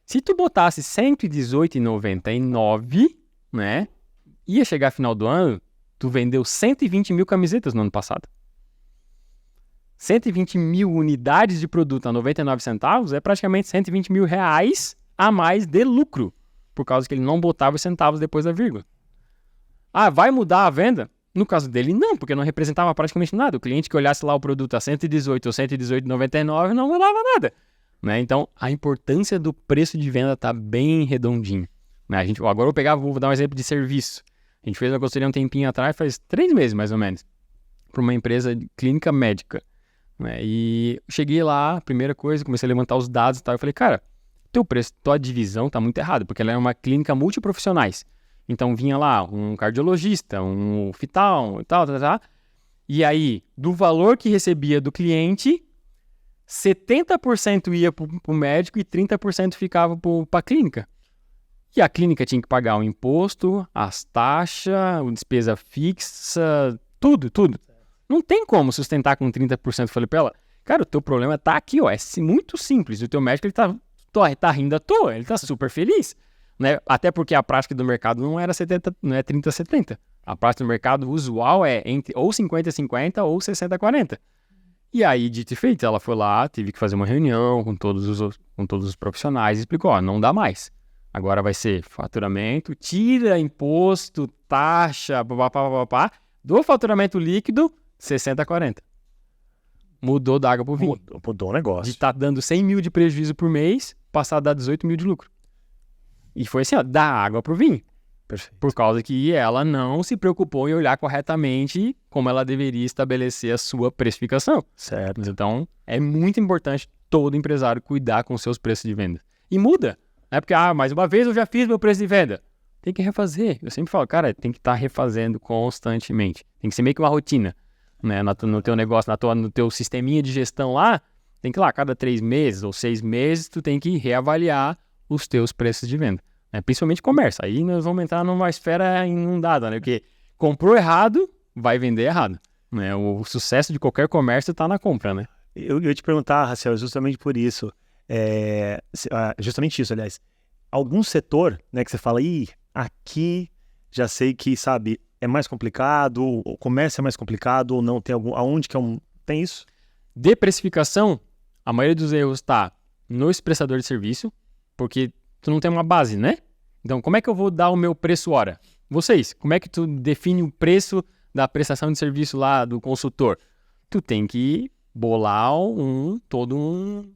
B: se tu botasse R$118,99, né, ia chegar final do ano, tu vendeu 120 mil camisetas no ano passado. 120 mil unidades de produto a 99 centavos é praticamente 120 mil reais a mais de lucro, por causa que ele não botava os centavos depois da vírgula. Vai mudar a venda? No caso dele, não, porque não representava praticamente nada. O cliente que olhasse lá o produto a 118 ou 118,99 não mudava nada, né? Então, a importância do preço de venda está bem redondinho, né? Agora vou dar um exemplo de serviço. A gente fez uma consultoria um tempinho atrás, faz 3 meses mais ou menos, para uma empresa de clínica médica, né? E cheguei lá, primeira coisa, comecei a levantar os dados e tal. Eu falei, cara, teu preço, tua divisão tá muito errado, porque ela é uma clínica multiprofissionais. Então vinha lá um cardiologista, um oftalmo e tal. E aí, do valor que recebia do cliente, 70% ia para o médico e 30% ficava para a clínica. E a clínica tinha que pagar o imposto, as taxas, a despesa fixa, tudo. Não tem como sustentar com 30%. Eu falei pra ela, cara, o teu problema tá aqui, ó, é muito simples. O teu médico, ele tá rindo à toa, ele tá super feliz, né? Até porque a prática do mercado não é 30-70. A prática do mercado usual é entre ou 50-50 ou 60-40. E aí, dito e feito, ela foi lá, teve que fazer uma reunião com todos os profissionais e explicou, não dá mais. Agora vai ser faturamento, tira imposto, taxa, papapá, do faturamento líquido, 60-40. Mudou da água pro vinho.
A: Mudou o negócio.
B: De estar dando 100 mil de prejuízo por mês passar a dar 18 mil de lucro. E foi assim, ó, da água pro vinho.
A: Perfeito.
B: Por causa que ela não se preocupou em olhar corretamente como ela deveria estabelecer a sua precificação.
A: Certo.
B: Então, é muito importante todo empresário cuidar com os seus preços de venda. E muda. Não é porque, mais uma vez eu já fiz meu preço de venda. Tem que refazer. Eu sempre falo, cara, tem que estar refazendo constantemente. Tem que ser meio que uma rotina, né? No teu negócio, no teu sisteminha de gestão lá, tem que ir lá, cada 3 meses ou 6 meses, tu tem que reavaliar os teus preços de venda. Né? Principalmente comércio. Aí nós vamos entrar numa esfera inundada, né? Porque comprou errado, vai vender errado. Né? O sucesso de qualquer comércio está na compra, né?
A: Eu ia te perguntar, Raciel, justamente por isso. Justamente isso, aliás. Algum setor, né, que você fala, aqui já sei que, sabe, é mais complicado, o comércio é mais complicado, ou não, tem aonde que tem isso?
B: De precificação, a maioria dos erros está no prestador de serviço, porque tu não tem uma base, né? Então, como é que eu vou dar o meu preço hora? Vocês, como é que tu define o preço da prestação de serviço lá do consultor? Tu tem que bolar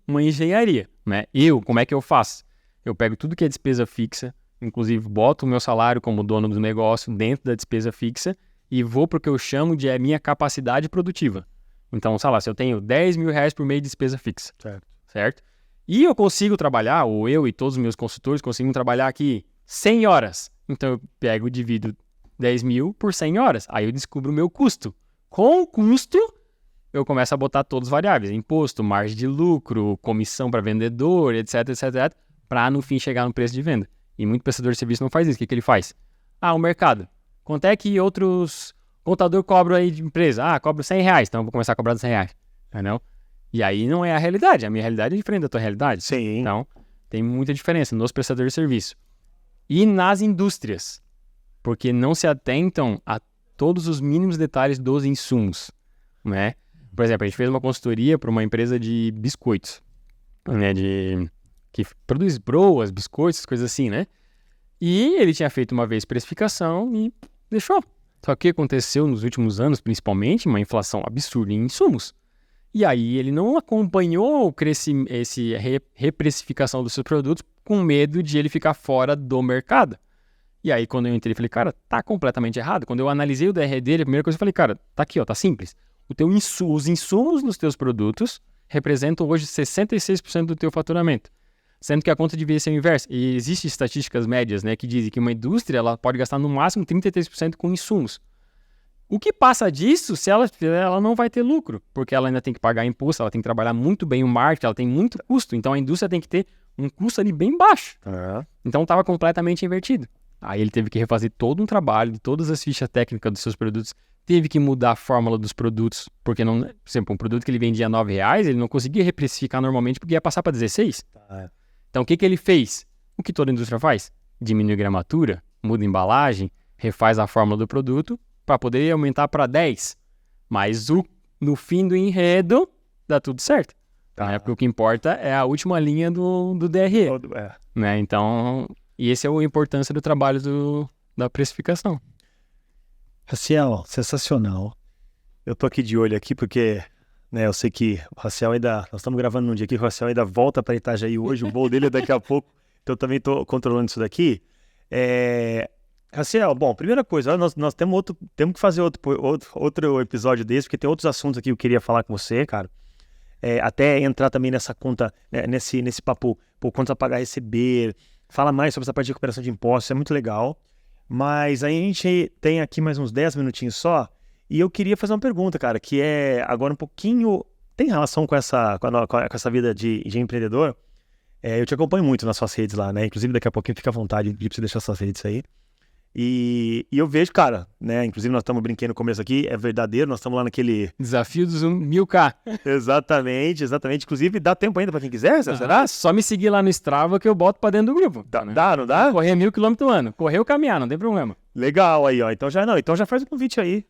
B: uma engenharia, né? Como é que eu faço? Eu pego tudo que é despesa fixa, inclusive boto o meu salário como dono do negócio dentro da despesa fixa e vou para o que eu chamo de minha capacidade produtiva. Então, sei lá, se eu tenho 10 mil reais por mês de despesa fixa, certo? E eu consigo trabalhar, ou eu e todos os meus consultores conseguem trabalhar aqui 100 horas. Então, eu pego e divido 10 mil por 100 horas. Aí eu descubro o meu custo. Com o custo, eu começo a botar todos os variáveis. Imposto, margem de lucro, comissão para vendedor, etc, para no fim chegar no preço de venda. E muito prestador de serviço não faz isso. O que ele faz? O mercado. Quanto é que outros contador cobram aí de empresa? Cobro 100 reais, então eu vou começar a cobrar 100 reais. Entendeu? E aí não é a realidade. A minha realidade é diferente da tua realidade.
A: Sim.
B: Então, tem muita diferença nos prestadores de serviço. E nas indústrias. Porque não se atentam a todos os mínimos detalhes dos insumos. Né? Por exemplo, a gente fez uma consultoria para uma empresa de biscoitos. Né? Que produz broas, biscoitos, coisas assim, né? E ele tinha feito uma vez precificação e deixou. Só que aconteceu nos últimos anos, principalmente, uma inflação absurda em insumos. E aí ele não acompanhou reprecificação dos seus produtos com medo de ele ficar fora do mercado. E aí quando eu entrei, falei, cara, tá completamente errado. Quando eu analisei o DR dele, a primeira coisa que eu falei, cara, tá aqui, ó, tá simples. Os insumos nos teus produtos representam hoje 66% do teu faturamento. Sendo que a conta devia ser o inverso. E existem estatísticas médias, né, que dizem que uma indústria ela pode gastar no máximo 33% com insumos. O que passa disso, se ela não vai ter lucro, porque ela ainda tem que pagar imposto, ela tem que trabalhar muito bem o marketing, ela tem muito custo, então a indústria tem que ter um custo ali bem baixo. Então estava completamente invertido. Aí ele teve que refazer todo um trabalho de todas as fichas técnicas dos seus produtos, teve que mudar a fórmula dos produtos, porque, por exemplo, um produto que ele vendia R$9, ele não conseguia reprecificar normalmente porque ia passar para 16. Então o que ele fez? O que toda indústria faz? Diminui a gramatura, muda a embalagem, refaz a fórmula do produto, para poder aumentar para 10. Mas no fim do enredo, dá tudo certo. Né? Porque o que importa é a última linha do DRE. Né? Então, e essa é a importância do trabalho da precificação.
A: Raciel, sensacional. Eu tô aqui de olho aqui porque, né, eu sei que o Raciel ainda... Nós estamos gravando num dia aqui que o Raciel ainda volta para Itajaí hoje, o voo dele é daqui a pouco, então eu também tô controlando isso daqui. Raciel, bom, primeira coisa, nós temos que fazer outro episódio desse, porque tem outros assuntos aqui que eu queria falar com você, cara. Até entrar também nessa conta, né, nesse papo, quanto a pagar, receber, fala mais sobre essa parte de recuperação de impostos, é muito legal. Mas aí a gente tem aqui mais uns 10 minutinhos só, e eu queria fazer uma pergunta, cara, que é agora um pouquinho, tem relação com essa vida de empreendedor. Eu te acompanho muito nas suas redes lá, né? Inclusive daqui a pouquinho fica à vontade de você deixar suas redes aí. E eu vejo, cara, né? Inclusive nós estamos brincando no começo aqui, é verdadeiro, nós estamos lá naquele...
B: Desafio dos 1000K.
A: Exatamente. Inclusive, dá tempo ainda pra quem quiser, será?
B: Só me seguir lá no Strava que eu boto pra dentro do grupo.
A: Né? Não dá?
B: Correr 1000 km no ano. Correr ou caminhar, não tem problema.
A: Legal aí, ó. Então já faz o convite aí.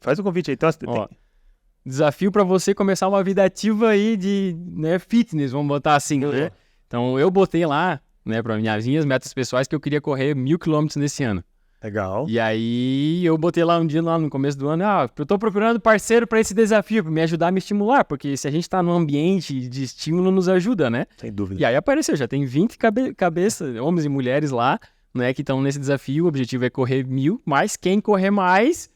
A: Então,
B: desafio pra você começar uma vida ativa aí de fitness, vamos botar assim, né? Então eu botei lá, né, para minhas metas pessoais que eu queria correr 1000 km nesse ano.
A: Legal.
B: E aí eu botei lá um dia lá no começo do ano, eu tô procurando parceiro para esse desafio, para me ajudar a me estimular, porque se a gente tá num ambiente de estímulo, nos ajuda, né?
A: Sem dúvida.
B: E aí apareceu, já tem 20 cabeças, homens e mulheres lá, né, que estão nesse desafio. O objetivo é correr 1.000, mas quem correr mais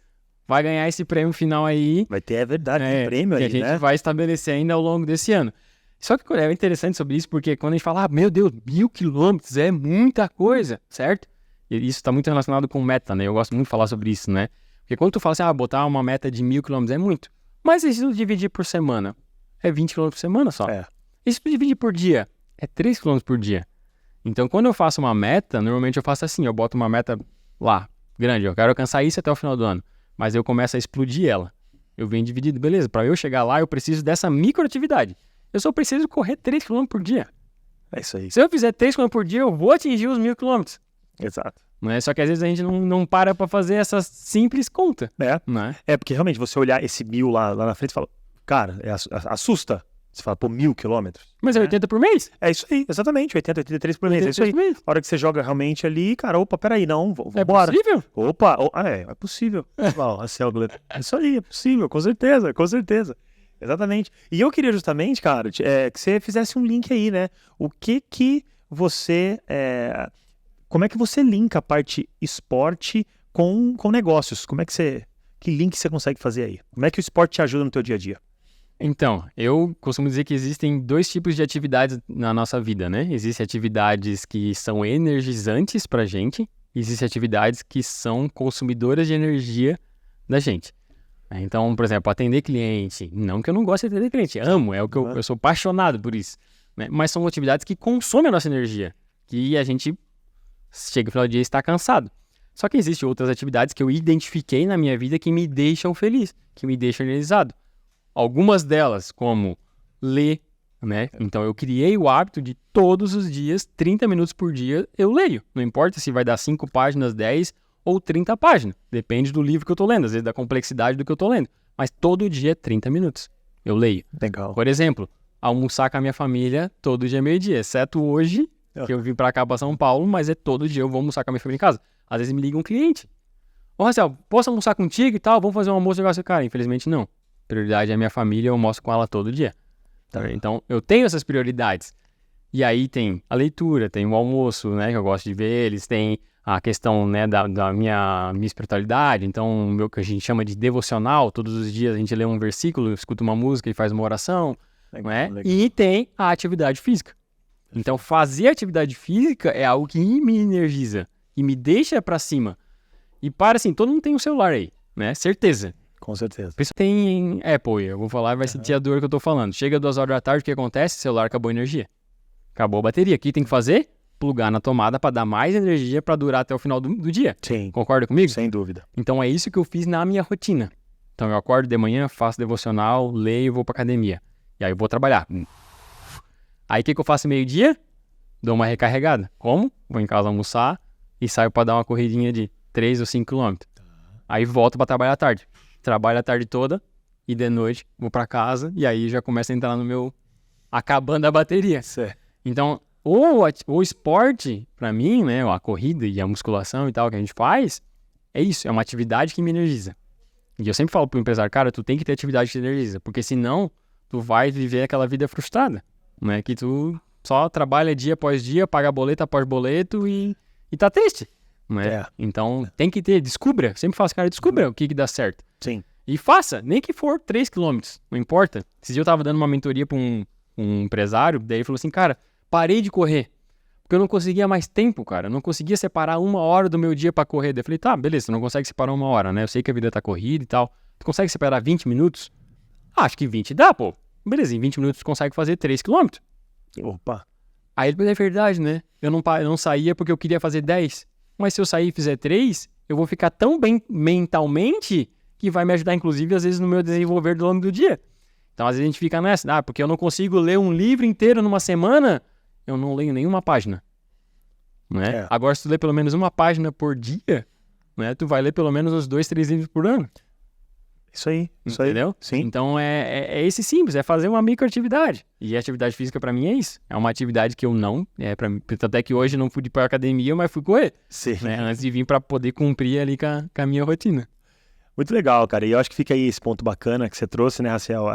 B: vai ganhar esse prêmio final aí.
A: Vai ter, é verdade, tem prêmio aí,
B: que a gente
A: né?
B: vai estabelecer ainda ao longo desse ano. Só que é interessante sobre isso, porque quando a gente fala, meu Deus, 1.000 quilômetros é muita coisa, certo? E isso está muito relacionado com meta, né? Eu gosto muito de falar sobre isso, né? Porque quando tu fala assim, botar uma meta de 1.000 quilômetros é muito. Mas e se tu dividir por semana? É 20 quilômetros por semana só. E se tu dividir por dia? É 3 quilômetros por dia. Então, quando eu faço uma meta, normalmente eu faço assim, eu boto uma meta lá, grande, eu quero alcançar isso até o final do ano. Mas eu começo a explodir ela. Eu venho dividido, beleza, para eu chegar lá, eu preciso dessa microatividade. Eu só preciso correr 3 km por dia.
A: É isso aí.
B: Se eu fizer 3 km por dia, eu vou atingir os 1.000 quilômetros.
A: Exato.
B: Não é? Só que às vezes a gente não para pra fazer essa simples conta. Não é?
A: Porque realmente você olhar esse 1.000 lá na frente e fala, cara, assusta. Você fala, 1.000 quilômetros.
B: Mas é 80 por mês?
A: É isso aí, exatamente, 80, 83 por mês. É isso aí. A hora que você joga realmente ali, cara, peraí, não, vambora.
B: É possível?
A: É possível. É isso aí, é possível, com certeza, com certeza. Exatamente. E eu queria justamente, cara, que você fizesse um link aí, né? O que você... como é que você linka a parte esporte com negócios? Que link você consegue fazer aí? Como é que o esporte te ajuda no teu dia a dia?
B: Então, eu costumo dizer que existem 2 tipos de atividades na nossa vida, né? Existem atividades que são energizantes pra gente, existem atividades que são consumidoras de energia da gente. Então, por exemplo, atender cliente, não que eu não goste de atender cliente, amo, é o que eu sou apaixonado por isso, né? Mas são atividades que consomem a nossa energia, que a gente chega no final do dia e está cansado. Só que existem outras atividades que eu identifiquei na minha vida que me deixam feliz, que me deixam energizado. Algumas delas, como ler, né? Então eu criei o hábito de todos os dias, 30 minutos por dia, eu leio. Não importa se vai dar 5 páginas, 10 ou 30 páginas. Depende do livro que eu tô lendo, às vezes da complexidade do que eu tô lendo. Mas todo dia 30 minutos eu leio.
A: Legal.
B: Por exemplo, almoçar com a minha família todo dia meio-dia, exceto hoje, que eu vim pra cá, pra São Paulo, mas é todo dia eu vou almoçar com a minha família em casa. Às vezes me liga um cliente. Ô, Marcelo, posso almoçar contigo e tal? Vamos fazer um almoço negócio? Cara, infelizmente não. Prioridade é a minha família, eu almoço com ela todo dia. Então, eu tenho essas prioridades. E aí tem a leitura, tem o almoço, né, que eu gosto de ver eles, tem a questão, né, da minha espiritualidade, então, o que a gente chama de devocional, todos os dias a gente lê um versículo, escuta uma música e faz uma oração,
A: Legal,
B: né?
A: legal.
B: E tem a atividade física. Então, fazer atividade física é algo que me energiza e me deixa pra cima. E assim, todo mundo tem um celular aí, né? Certeza.
A: Com certeza.
B: Tem Apple, eu vou falar e vai sentir a dor que eu tô falando. Chega 2 horas da tarde, o que acontece? O celular acabou a energia. Acabou a bateria. O que tem que fazer? Plugar na tomada para dar mais energia para durar até o final do dia.
A: Sim.
B: Concorda comigo?
A: Sem dúvida.
B: Então é isso que eu fiz na minha rotina. Então eu acordo de manhã, faço devocional, leio, vou pra academia. E aí eu vou trabalhar. Aí o que eu faço meio-dia? Dou uma recarregada. Como? Vou em casa almoçar e saio para dar uma corridinha de 3 ou 5 quilômetros. Aí volto para trabalhar à tarde. Trabalho a tarde toda e de noite vou pra casa e aí já começa a entrar no meu... acabando a bateria.
A: Certo.
B: Então, o esporte, pra mim, né, a corrida e a musculação e tal que a gente faz, é isso, é uma atividade que me energiza. E eu sempre falo pro empresário, cara, tu tem que ter atividade que te energiza, porque senão tu vai viver aquela vida frustrada, né, que tu só trabalha dia após dia, paga boleto após boleto e tá triste, né? Então, tem que ter, descubra, sempre falo, cara, descubra o que dá certo.
A: Sim.
B: E faça, nem que for 3 quilômetros, não importa. Esses dias eu tava dando uma mentoria pra um empresário, daí ele falou assim, cara, parei de correr, porque eu não conseguia mais tempo, cara, eu não conseguia separar 1 hora do meu dia pra correr. Daí eu falei, tá, beleza, você não consegue separar 1 hora, né, eu sei que a vida tá corrida e tal, tu consegue separar 20 minutos? Acho que 20 dá, pô, beleza, em 20 minutos tu consegue fazer 3 quilômetros.
A: Opa.
B: Aí ele falou, é verdade, né, eu não saía porque eu queria fazer 10, mas se eu sair e fizer 3, eu vou ficar tão bem mentalmente que vai me ajudar, inclusive, às vezes, no meu desenvolver do longo do dia. Então, às vezes, a gente fica nessa, porque eu não consigo ler um livro inteiro numa semana, eu não leio nenhuma página. Né? Agora, se tu ler pelo menos uma página por dia, né, tu vai ler pelo menos uns 2, 3 livros por ano.
A: Isso aí.
B: Entendeu?
A: Sim.
B: Então é esse simples, é fazer uma microatividade. E a atividade física pra mim é isso. É uma atividade que eu não, até que hoje eu não fui pra academia, mas fui correr.
A: Sim.
B: Né? Antes de vir pra poder cumprir ali com a minha rotina.
A: Muito legal, cara. E eu acho que fica aí esse ponto bacana que você trouxe, né, Raciel?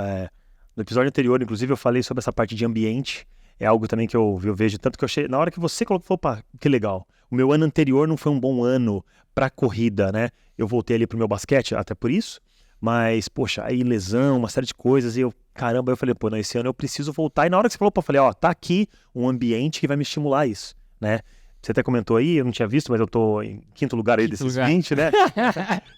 A: No episódio anterior, inclusive, eu falei sobre essa parte de ambiente. É algo também que eu vejo, tanto que eu achei, na hora que você colocou, opa, que legal. O meu ano anterior não foi um bom ano pra corrida, né? Eu voltei ali pro meu basquete, até por isso. Mas, poxa, aí lesão, uma série de coisas, e caramba, eu falei, pô, não, esse ano eu preciso voltar. E na hora que você falou, pô, eu falei, ó, tá aqui um ambiente que vai me estimular isso, né? Você até comentou aí, eu não tinha visto, mas eu tô em quinto lugar aí desses 20, né?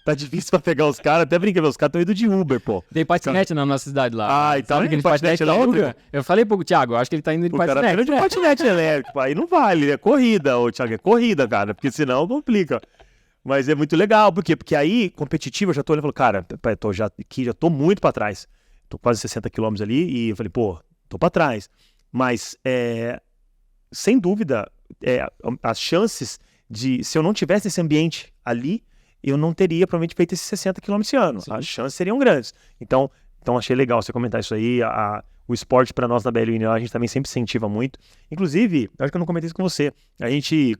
A: Tá difícil pra pegar os caras, até brinquei, os caras estão indo de Uber, pô.
B: Tem patinete na nossa cidade lá.
A: Ah, e tá
B: Sabe aquele patinete elétrico? Eu falei pro Thiago, eu acho que ele tá indo de
A: O cara tá
B: patinete.
A: indo de patinete elétrico, pô, aí não vale, é corrida, ô Thiago, é corrida, cara, porque senão complica. Mas é muito legal, por quê? Porque aí, competitivo, eu já tô olhando e falo, cara, já tô muito pra trás. Tô quase 60 quilômetros ali e eu falei, pô, tô pra trás. Mas, sem dúvida, as chances de, se eu não tivesse esse ambiente ali, eu não teria provavelmente feito esses 60 quilômetros esse ano. Sim. As chances seriam grandes. Então achei legal você comentar isso aí. O esporte para nós da BLUN, a gente também sempre incentiva muito. Inclusive, acho que eu não comentei isso com você. A gente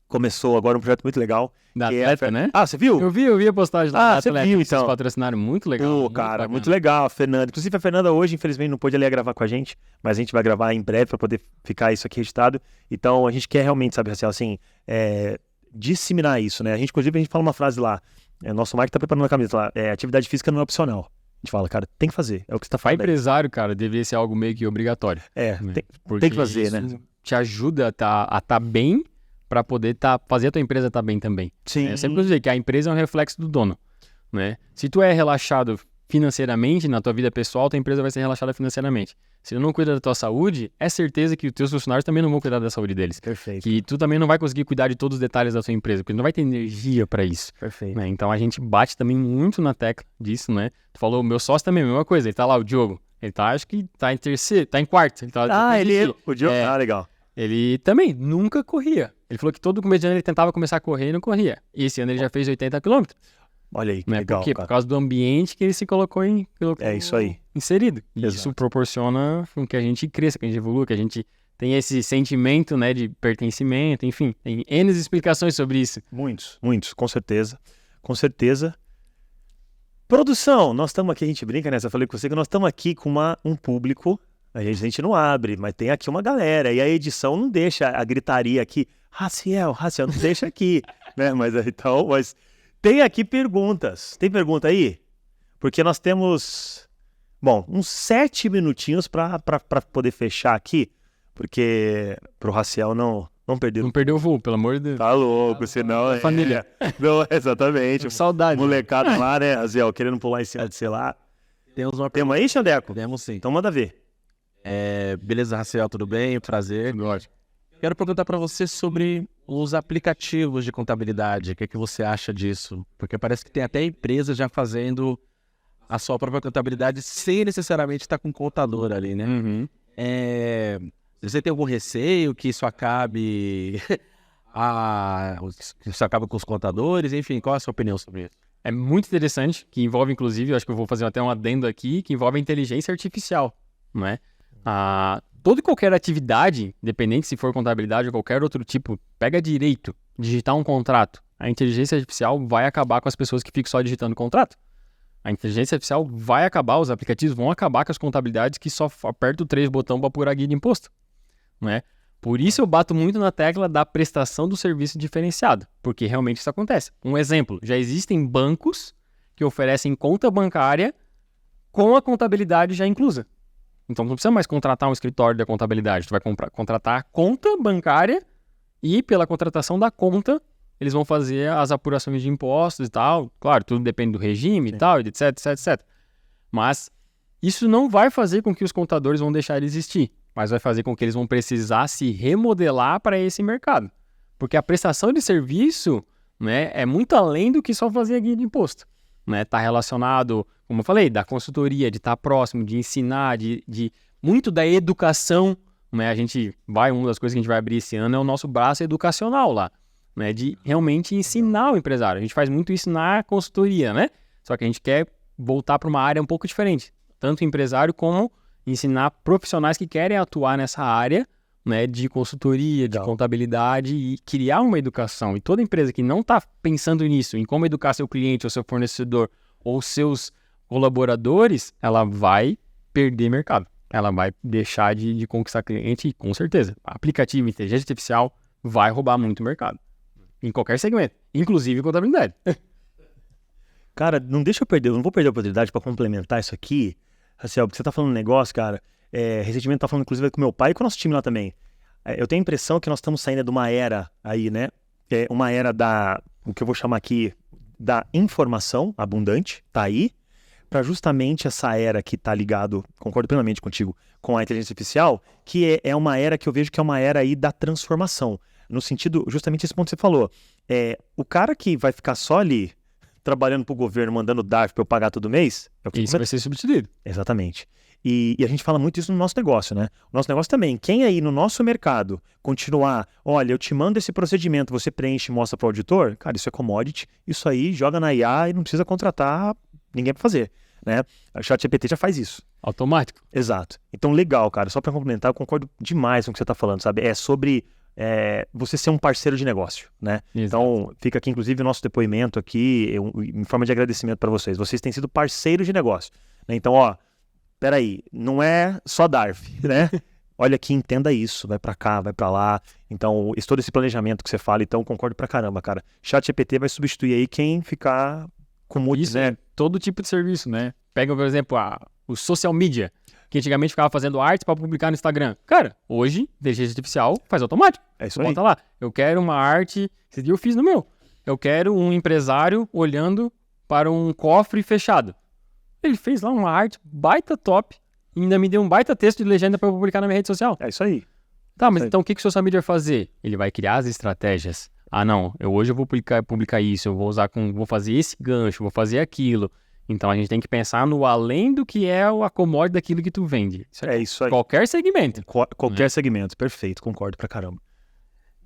A: começou agora um projeto muito legal.
B: Da atleta, né?
A: Ah, você viu?
B: Eu vi a postagem da
A: você
B: atleta.
A: viu, então.
B: Vocês patrocinaram, muito legal.
A: Pô, cara, muito legal. A Fernanda. Inclusive, a Fernanda hoje, infelizmente, não pôde ali gravar com a gente, mas a gente vai gravar em breve para poder ficar isso aqui editado. Então, a gente quer realmente, sabe, assim, disseminar isso, né? Inclusive, a gente fala uma frase lá. Nosso Mike tá preparando a camisa lá. Atividade física não é opcional. A gente fala, cara, tem que fazer. É o que você tá falando.
B: Para empresário, cara, deveria ser algo meio que obrigatório.
A: Né? Tem que fazer, né?
B: Te ajuda a tá bem, para poder fazer a tua empresa estar bem também.
A: Sim.
B: Eu sempre dizer que a empresa é um reflexo do dono, né? Se tu é relaxado financeiramente na tua vida pessoal, tua empresa vai ser relaxada financeiramente. Se tu não cuida da tua saúde, é certeza que os teus funcionários também não vão cuidar da saúde deles.
A: Perfeito.
B: Que tu também não vai conseguir cuidar de todos os detalhes da tua empresa, porque tu não vai ter energia para isso.
A: Perfeito.
B: Né? Então a gente bate também muito na tecla disso, né? Tu falou, o meu sócio também, a mesma coisa, ele tá lá, o Diogo. Ele tá, acho que tá em terceiro, tá em quarto. Ele tá,
A: o Diogo, legal.
B: Ele também nunca corria. Ele falou que todo começo de ano ele tentava começar a correr e não corria. E esse ano ele já fez 80 quilômetros.
A: Olha aí, que
B: né?
A: legal,
B: Por quê?
A: cara.
B: Por causa do ambiente que ele se colocou
A: isso aí.
B: inserido. E
A: Exato.
B: isso proporciona com que a gente cresça, que a gente evolua, que a gente tenha esse sentimento, né, de pertencimento, enfim. Tem N explicações sobre isso.
A: Muitos, com certeza. Com certeza. Produção, nós estamos aqui, a gente brinca nessa, falei com você que nós estamos aqui com um público. A gente não abre, mas tem aqui uma galera. E a edição não deixa a gritaria aqui. Raciel, não deixa aqui. Né? Mas tem aqui perguntas. Tem pergunta aí? Porque nós temos, uns 7 minutinhos para poder fechar aqui. Porque pro Raciel não perder.
B: Não perdeu o voo, pelo amor de Deus.
A: Tá louco, senão
B: família.
A: Não, exatamente.
B: Saudade.
A: Molecada lá, né, Raciel, querendo pular em cima de sei lá. Temos aí, Xandeco?
C: Temos sim.
A: Então manda ver.
C: Beleza, Raciel, tudo bem? Prazer.
B: Lógico.
C: Quero perguntar para você sobre os aplicativos de contabilidade. O que é que você acha disso? Porque parece que tem até empresas já fazendo a sua própria contabilidade sem necessariamente estar com contador ali, né?
B: Uhum.
C: Você tem algum receio que isso acabe com os contadores? Enfim, qual é a sua opinião sobre isso?
B: É muito interessante, que envolve, inclusive, eu acho que eu vou fazer até um adendo aqui, que envolve a inteligência artificial, não é? Toda e qualquer atividade, independente se for contabilidade ou qualquer outro tipo, pega direito, digitar um contrato. A inteligência artificial vai acabar com as pessoas que ficam só digitando contrato. A inteligência artificial vai acabar, os aplicativos vão acabar com as contabilidades que só aperta o 3 botão para apurar guia de imposto. Não é? Por isso eu bato muito na tecla da prestação do serviço diferenciado, porque realmente isso acontece. Um exemplo, já existem bancos que oferecem conta bancária com a contabilidade já inclusa. Então não precisa mais contratar um escritório da contabilidade, tu vai contratar a conta bancária e pela contratação da conta eles vão fazer as apurações de impostos e tal. Claro, tudo depende do regime e tal, etc, etc, etc. Mas isso não vai fazer com que os contadores vão deixar de existir, mas vai fazer com que eles vão precisar se remodelar para esse mercado. Porque a prestação de serviço, né, é muito além do que só fazer a guia de imposto. Né? Tá relacionado, como eu falei, da consultoria, de estar próximo, de ensinar, de muito da educação. Né? Uma das coisas que a gente vai abrir esse ano é o nosso braço educacional lá. Né? De realmente ensinar o empresário. A gente faz muito isso na consultoria, né? Só que a gente quer voltar para uma área um pouco diferente. Tanto empresário como ensinar profissionais que querem atuar nessa área, né, de consultoria, de contabilidade e criar uma educação. E toda empresa que não está pensando nisso, em como educar seu cliente ou seu fornecedor ou seus colaboradores, ela vai perder mercado. Ela vai deixar de conquistar cliente e, com certeza, aplicativo, inteligência artificial vai roubar muito mercado. Em qualquer segmento, inclusive contabilidade.
A: Cara, não deixa eu perder, eu não vou perder a oportunidade para complementar isso aqui, Raciel, porque você tá falando um negócio, cara, recentemente tá falando inclusive com meu pai e com o nosso time lá também. Eu tenho a impressão que nós estamos saindo de uma era aí, né, uma era o que eu vou chamar aqui, da informação abundante, tá aí, para justamente essa era que tá ligado, concordo plenamente contigo, com a inteligência artificial, que é uma era que eu vejo que é uma era aí da transformação, no sentido, justamente esse ponto que você falou, o cara que vai ficar só ali, trabalhando para o governo, mandando DARF para eu pagar todo mês...
B: Isso vai ser substituído.
A: Exatamente. E a gente fala muito isso no nosso negócio, né? O nosso negócio também. Quem aí no nosso mercado continuar, olha, eu te mando esse procedimento, você preenche e mostra para o auditor, cara, isso é commodity, isso aí joga na IA e não precisa contratar ninguém para fazer, né? A ChatGPT já faz isso.
B: Automático.
A: Exato. Então, legal, cara. Só para complementar, eu concordo demais com o que você está falando, sabe? É sobre... você ser um parceiro de negócio, né?
B: Exato.
A: Então, fica aqui inclusive o nosso depoimento aqui, em forma de agradecimento para vocês. Vocês têm sido parceiros de negócio, né? Então, peraí, não é só DARF, né? Olha aqui, entenda isso, vai para cá, vai para lá. Então, todo esse planejamento que você fala, então, concordo pra caramba, cara. ChatGPT vai substituir aí quem ficar com muito,
B: isso,
A: né?
B: Todo tipo de serviço, né? Pega, por exemplo, o social media, que antigamente ficava fazendo arte para publicar no Instagram. Cara, hoje, inteligência artificial faz automático.
A: É isso aí.
B: Bota lá, eu quero uma arte, esse dia eu fiz no meu. Eu quero um empresário olhando para um cofre fechado. Ele fez lá uma arte baita top e ainda me deu um baita texto de legenda para eu publicar na minha rede social.
A: É isso aí.
B: Tá, mas então o que o social media vai fazer? Ele vai criar as estratégias. Ah, não, hoje eu vou publicar isso, eu vou fazer esse gancho, vou fazer aquilo. Então a gente tem que pensar no além do que é o acomode daquilo que tu vende.
A: Isso aí.
B: Qualquer segmento.
A: Qualquer segmento, perfeito, concordo pra caramba.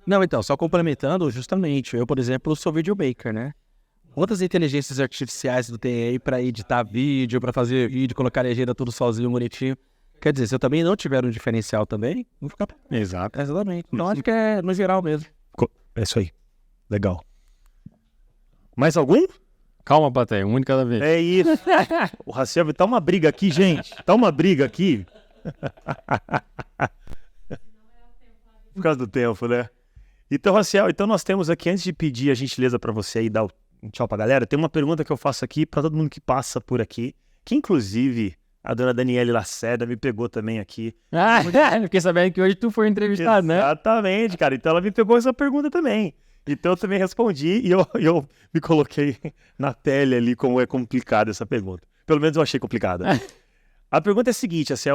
C: Não, então, só complementando, justamente, eu, por exemplo, sou videomaker, né? Quantas inteligências artificiais tu tem aí pra editar vídeo, pra fazer vídeo, colocar legenda tudo sozinho, bonitinho? Quer dizer, se eu também não tiver um diferencial também, vou ficar...
B: Exato.
C: Exatamente. Então, acho que é no geral mesmo.
A: É isso aí. Legal. Mais algum?
B: Calma, plateia, um de cada vez.
A: É isso. O Raciel, tá uma briga aqui, gente. Tá uma briga aqui. Por causa do tempo, né? Então, Raciel, nós temos aqui, antes de pedir a gentileza pra você aí dar um tchau pra galera, tem uma pergunta que eu faço aqui pra todo mundo que passa por aqui, que inclusive a dona Daniele Lacerda me pegou também aqui.
B: Fiquei sabendo que hoje tu foi entrevistado, né?
A: Exatamente, cara. Então ela me pegou essa pergunta também. Então eu também respondi e eu me coloquei na pele ali como é complicada essa pergunta. Pelo menos eu achei complicada. A pergunta é a seguinte, assim,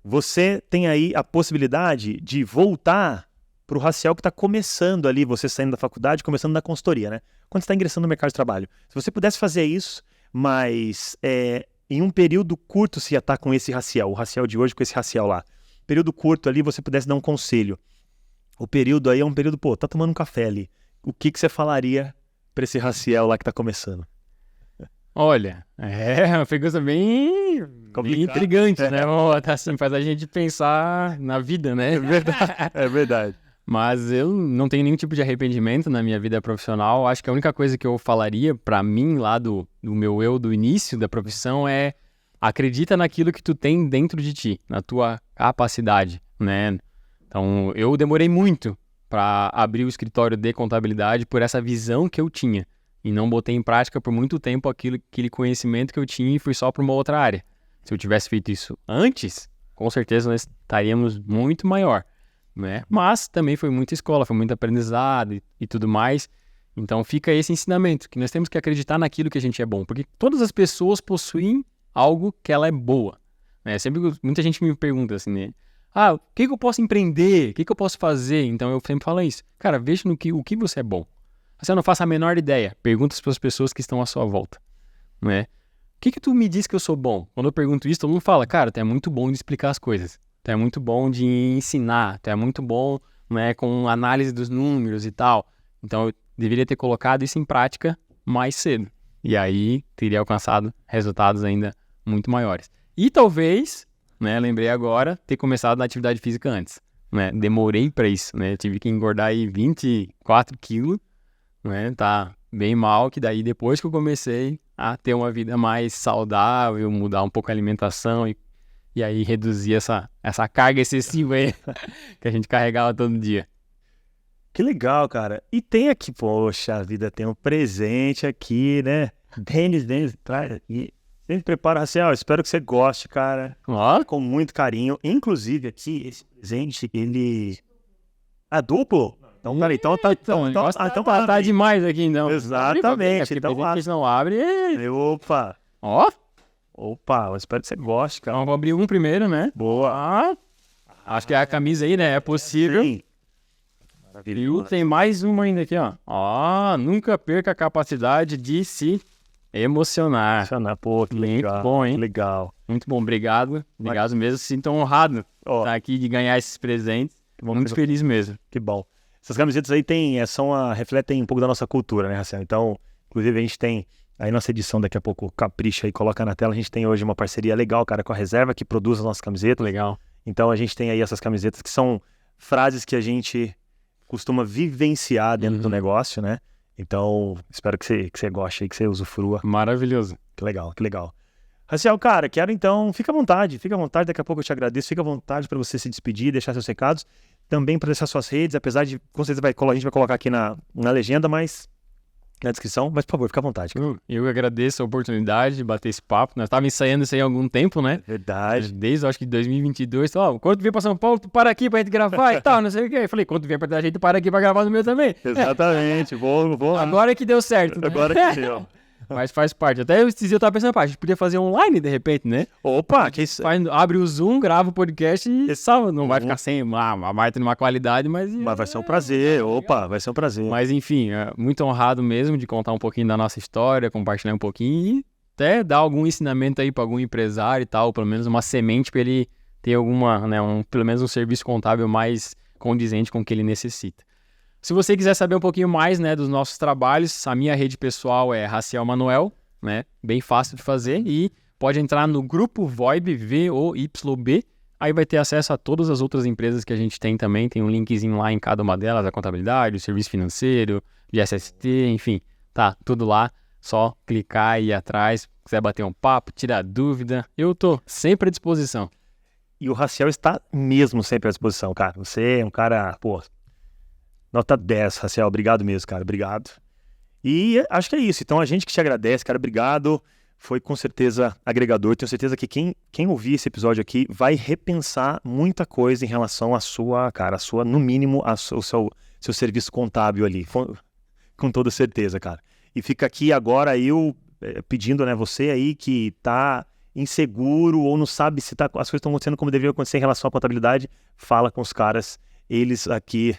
A: você tem aí a possibilidade de voltar para o Raciel que está começando ali, você saindo da faculdade, começando na consultoria, né? Quando você está ingressando no mercado de trabalho. Se você pudesse fazer isso, mas em um período curto você ia estar com esse Raciel, o Raciel de hoje com esse Raciel lá. Período curto ali, você pudesse dar um conselho. O período aí é um período, tá tomando um café ali. O que você falaria para esse Raciel lá que tá começando?
B: Olha, uma pergunta bem intrigante, né? Assim, faz a gente pensar na vida, né?
A: É verdade.
B: Mas eu não tenho nenhum tipo de arrependimento na minha vida profissional. Acho que a única coisa que eu falaria pra mim lá do meu eu do início da profissão é acredita naquilo que tu tem dentro de ti, na tua capacidade, né? Então, eu demorei muito para abrir o escritório de contabilidade por essa visão que eu tinha e não botei em prática por muito tempo aquele conhecimento que eu tinha e fui só para uma outra área. Se eu tivesse feito isso antes, com certeza nós estaríamos muito maior, né? Mas também foi muita escola, foi muito aprendizado e tudo mais. Então, fica esse ensinamento, que nós temos que acreditar naquilo que a gente é bom, porque todas as pessoas possuem algo que ela é boa, né? Sempre muita gente me pergunta assim, né? O que eu posso empreender? O que eu posso fazer? Então eu sempre falo isso. Cara, veja o que você é bom. Você não faça a menor ideia. Pergunta para as pessoas que estão à sua volta, né? O que tu me diz que eu sou bom? Quando eu pergunto isso, todo mundo fala, cara, tu é muito bom de explicar as coisas. Tu é muito bom de ensinar. Tu é muito bom, né, com análise dos números e tal. Então eu deveria ter colocado isso em prática mais cedo. E aí teria alcançado resultados ainda muito maiores. E talvez, né, lembrei agora, ter começado na atividade física antes, né? Demorei para isso, né? Tive que engordar aí 24 quilos, né? Tá bem mal, que daí depois que eu comecei a ter uma vida mais saudável, mudar um pouco a alimentação e aí reduzir essa carga excessiva aí que a gente carregava todo dia.
A: Que legal, cara. E tem aqui, poxa, a vida tem um presente aqui, né? Denis, traz aqui. Sempre prepara, Raciel, espero que você goste, cara.
B: Ó,
A: Com muito carinho. Inclusive aqui, esse presente, ele... É duplo? Então, peraí, então
B: tá demais aqui, então.
A: Exatamente,
B: Então
A: então
B: a gente não abre.
A: Opa,
B: Ó,
A: eu espero que você goste, cara.
B: então vou abrir um primeiro, né?
A: Boa.
B: Ah, acho que é a camisa aí, né? É possível.
A: Sim.
B: E
A: Maravilhoso.
B: tem mais uma ainda aqui, ó. Ó, nunca perca a capacidade de se emocionar.
A: Pô, que
B: Muito
A: legal.
B: bom, hein?
A: Que legal.
B: Muito bom, obrigado. Obrigado mesmo. Sinto honrado
A: Ó,
B: estar aqui de ganhar esses presentes.
A: que bom,
B: Muito feliz mesmo.
A: que bom. Essas camisetas aí refletem um pouco da nossa cultura, né, Raciel? Então, inclusive, a gente tem aí nossa edição daqui a pouco, capricha aí, coloca na tela. A gente tem hoje uma parceria legal, cara, com a Reserva, que produz as nossas camisetas.
B: Legal.
A: Então, a gente tem aí essas camisetas que são frases que a gente costuma vivenciar dentro do negócio, né? Então, espero que você goste aí, que você usufrua.
B: Maravilhoso.
A: Que legal, que legal. Raciel, cara, quero então, fica à vontade, daqui a pouco eu te agradeço, fica à vontade para você se despedir, deixar seus recados, também para deixar suas redes, apesar de, com certeza a gente vai colocar aqui na legenda, mas na descrição, mas por favor, fica à vontade. Cara.
B: Eu agradeço a oportunidade de bater esse papo. Nós estávamos ensaiando isso aí há algum tempo, né?
A: Verdade.
B: Desde, acho que 2022. Ó, quando tu vier para São Paulo, tu para aqui pra gente gravar e tal, não sei o quê. Eu falei, quando tu vier pra gente, tu para aqui pra gravar no meu também.
A: Exatamente, vou lá.
B: Agora que deu certo. Né?
A: Agora que deu.
B: Mas faz parte. Até esses dias eu tava pensando, a gente podia fazer online de repente, né?
A: Opa, que isso.
B: Abre o Zoom, grava o podcast e salva. Não vai ficar sem a Marta numa qualidade, mas
A: Vai ser um prazer, opa, vai ser um prazer.
B: Mas enfim, muito honrado mesmo de contar um pouquinho da nossa história, compartilhar um pouquinho e até dar algum ensinamento aí para algum empresário e tal, pelo menos uma semente para ele ter alguma, né, pelo menos um serviço contábil mais condizente com o que ele necessita. Se você quiser saber um pouquinho mais, né, dos nossos trabalhos, a minha rede pessoal é Raciel Manuel, né, bem fácil de fazer, e pode entrar no grupo VoIB, VOYB, aí vai ter acesso a todas as outras empresas que a gente tem também, tem um linkzinho lá em cada uma delas, a contabilidade, o serviço financeiro, de SST, enfim, tá tudo lá, só clicar e ir atrás, quiser bater um papo, tirar dúvida, eu tô sempre à disposição.
A: E o Raciel está mesmo sempre à disposição, cara. Você é um cara, pô, nota 10, Raciel, obrigado mesmo, cara, obrigado. E acho que é isso, então a gente que te agradece, cara, obrigado. Foi com certeza agregador. Tenho certeza que quem ouvir esse episódio aqui vai repensar muita coisa em relação à sua, cara, no mínimo, o seu serviço contábil ali. Com toda certeza, cara. E fica aqui agora eu pedindo, né, você aí que tá inseguro ou não sabe se as coisas estão acontecendo como deveriam acontecer em relação à contabilidade, fala com os caras. Eles aqui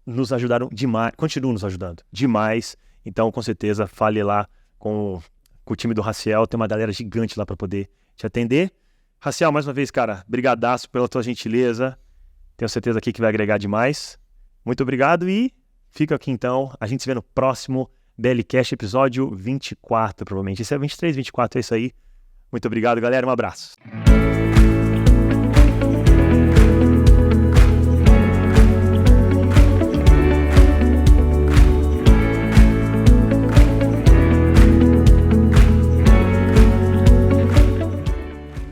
A: nos ajudaram demais, continuam nos ajudando demais. Então, com certeza, fale lá com o time do Raciel, tem uma galera gigante lá para poder te atender. Raciel, mais uma vez, cara, brigadaço pela tua gentileza. Tenho certeza aqui que vai agregar demais. Muito obrigado e fica aqui então. A gente se vê no próximo BLcast, episódio 24, provavelmente. Esse é 23, 24, é isso aí. Muito obrigado, galera. Um abraço.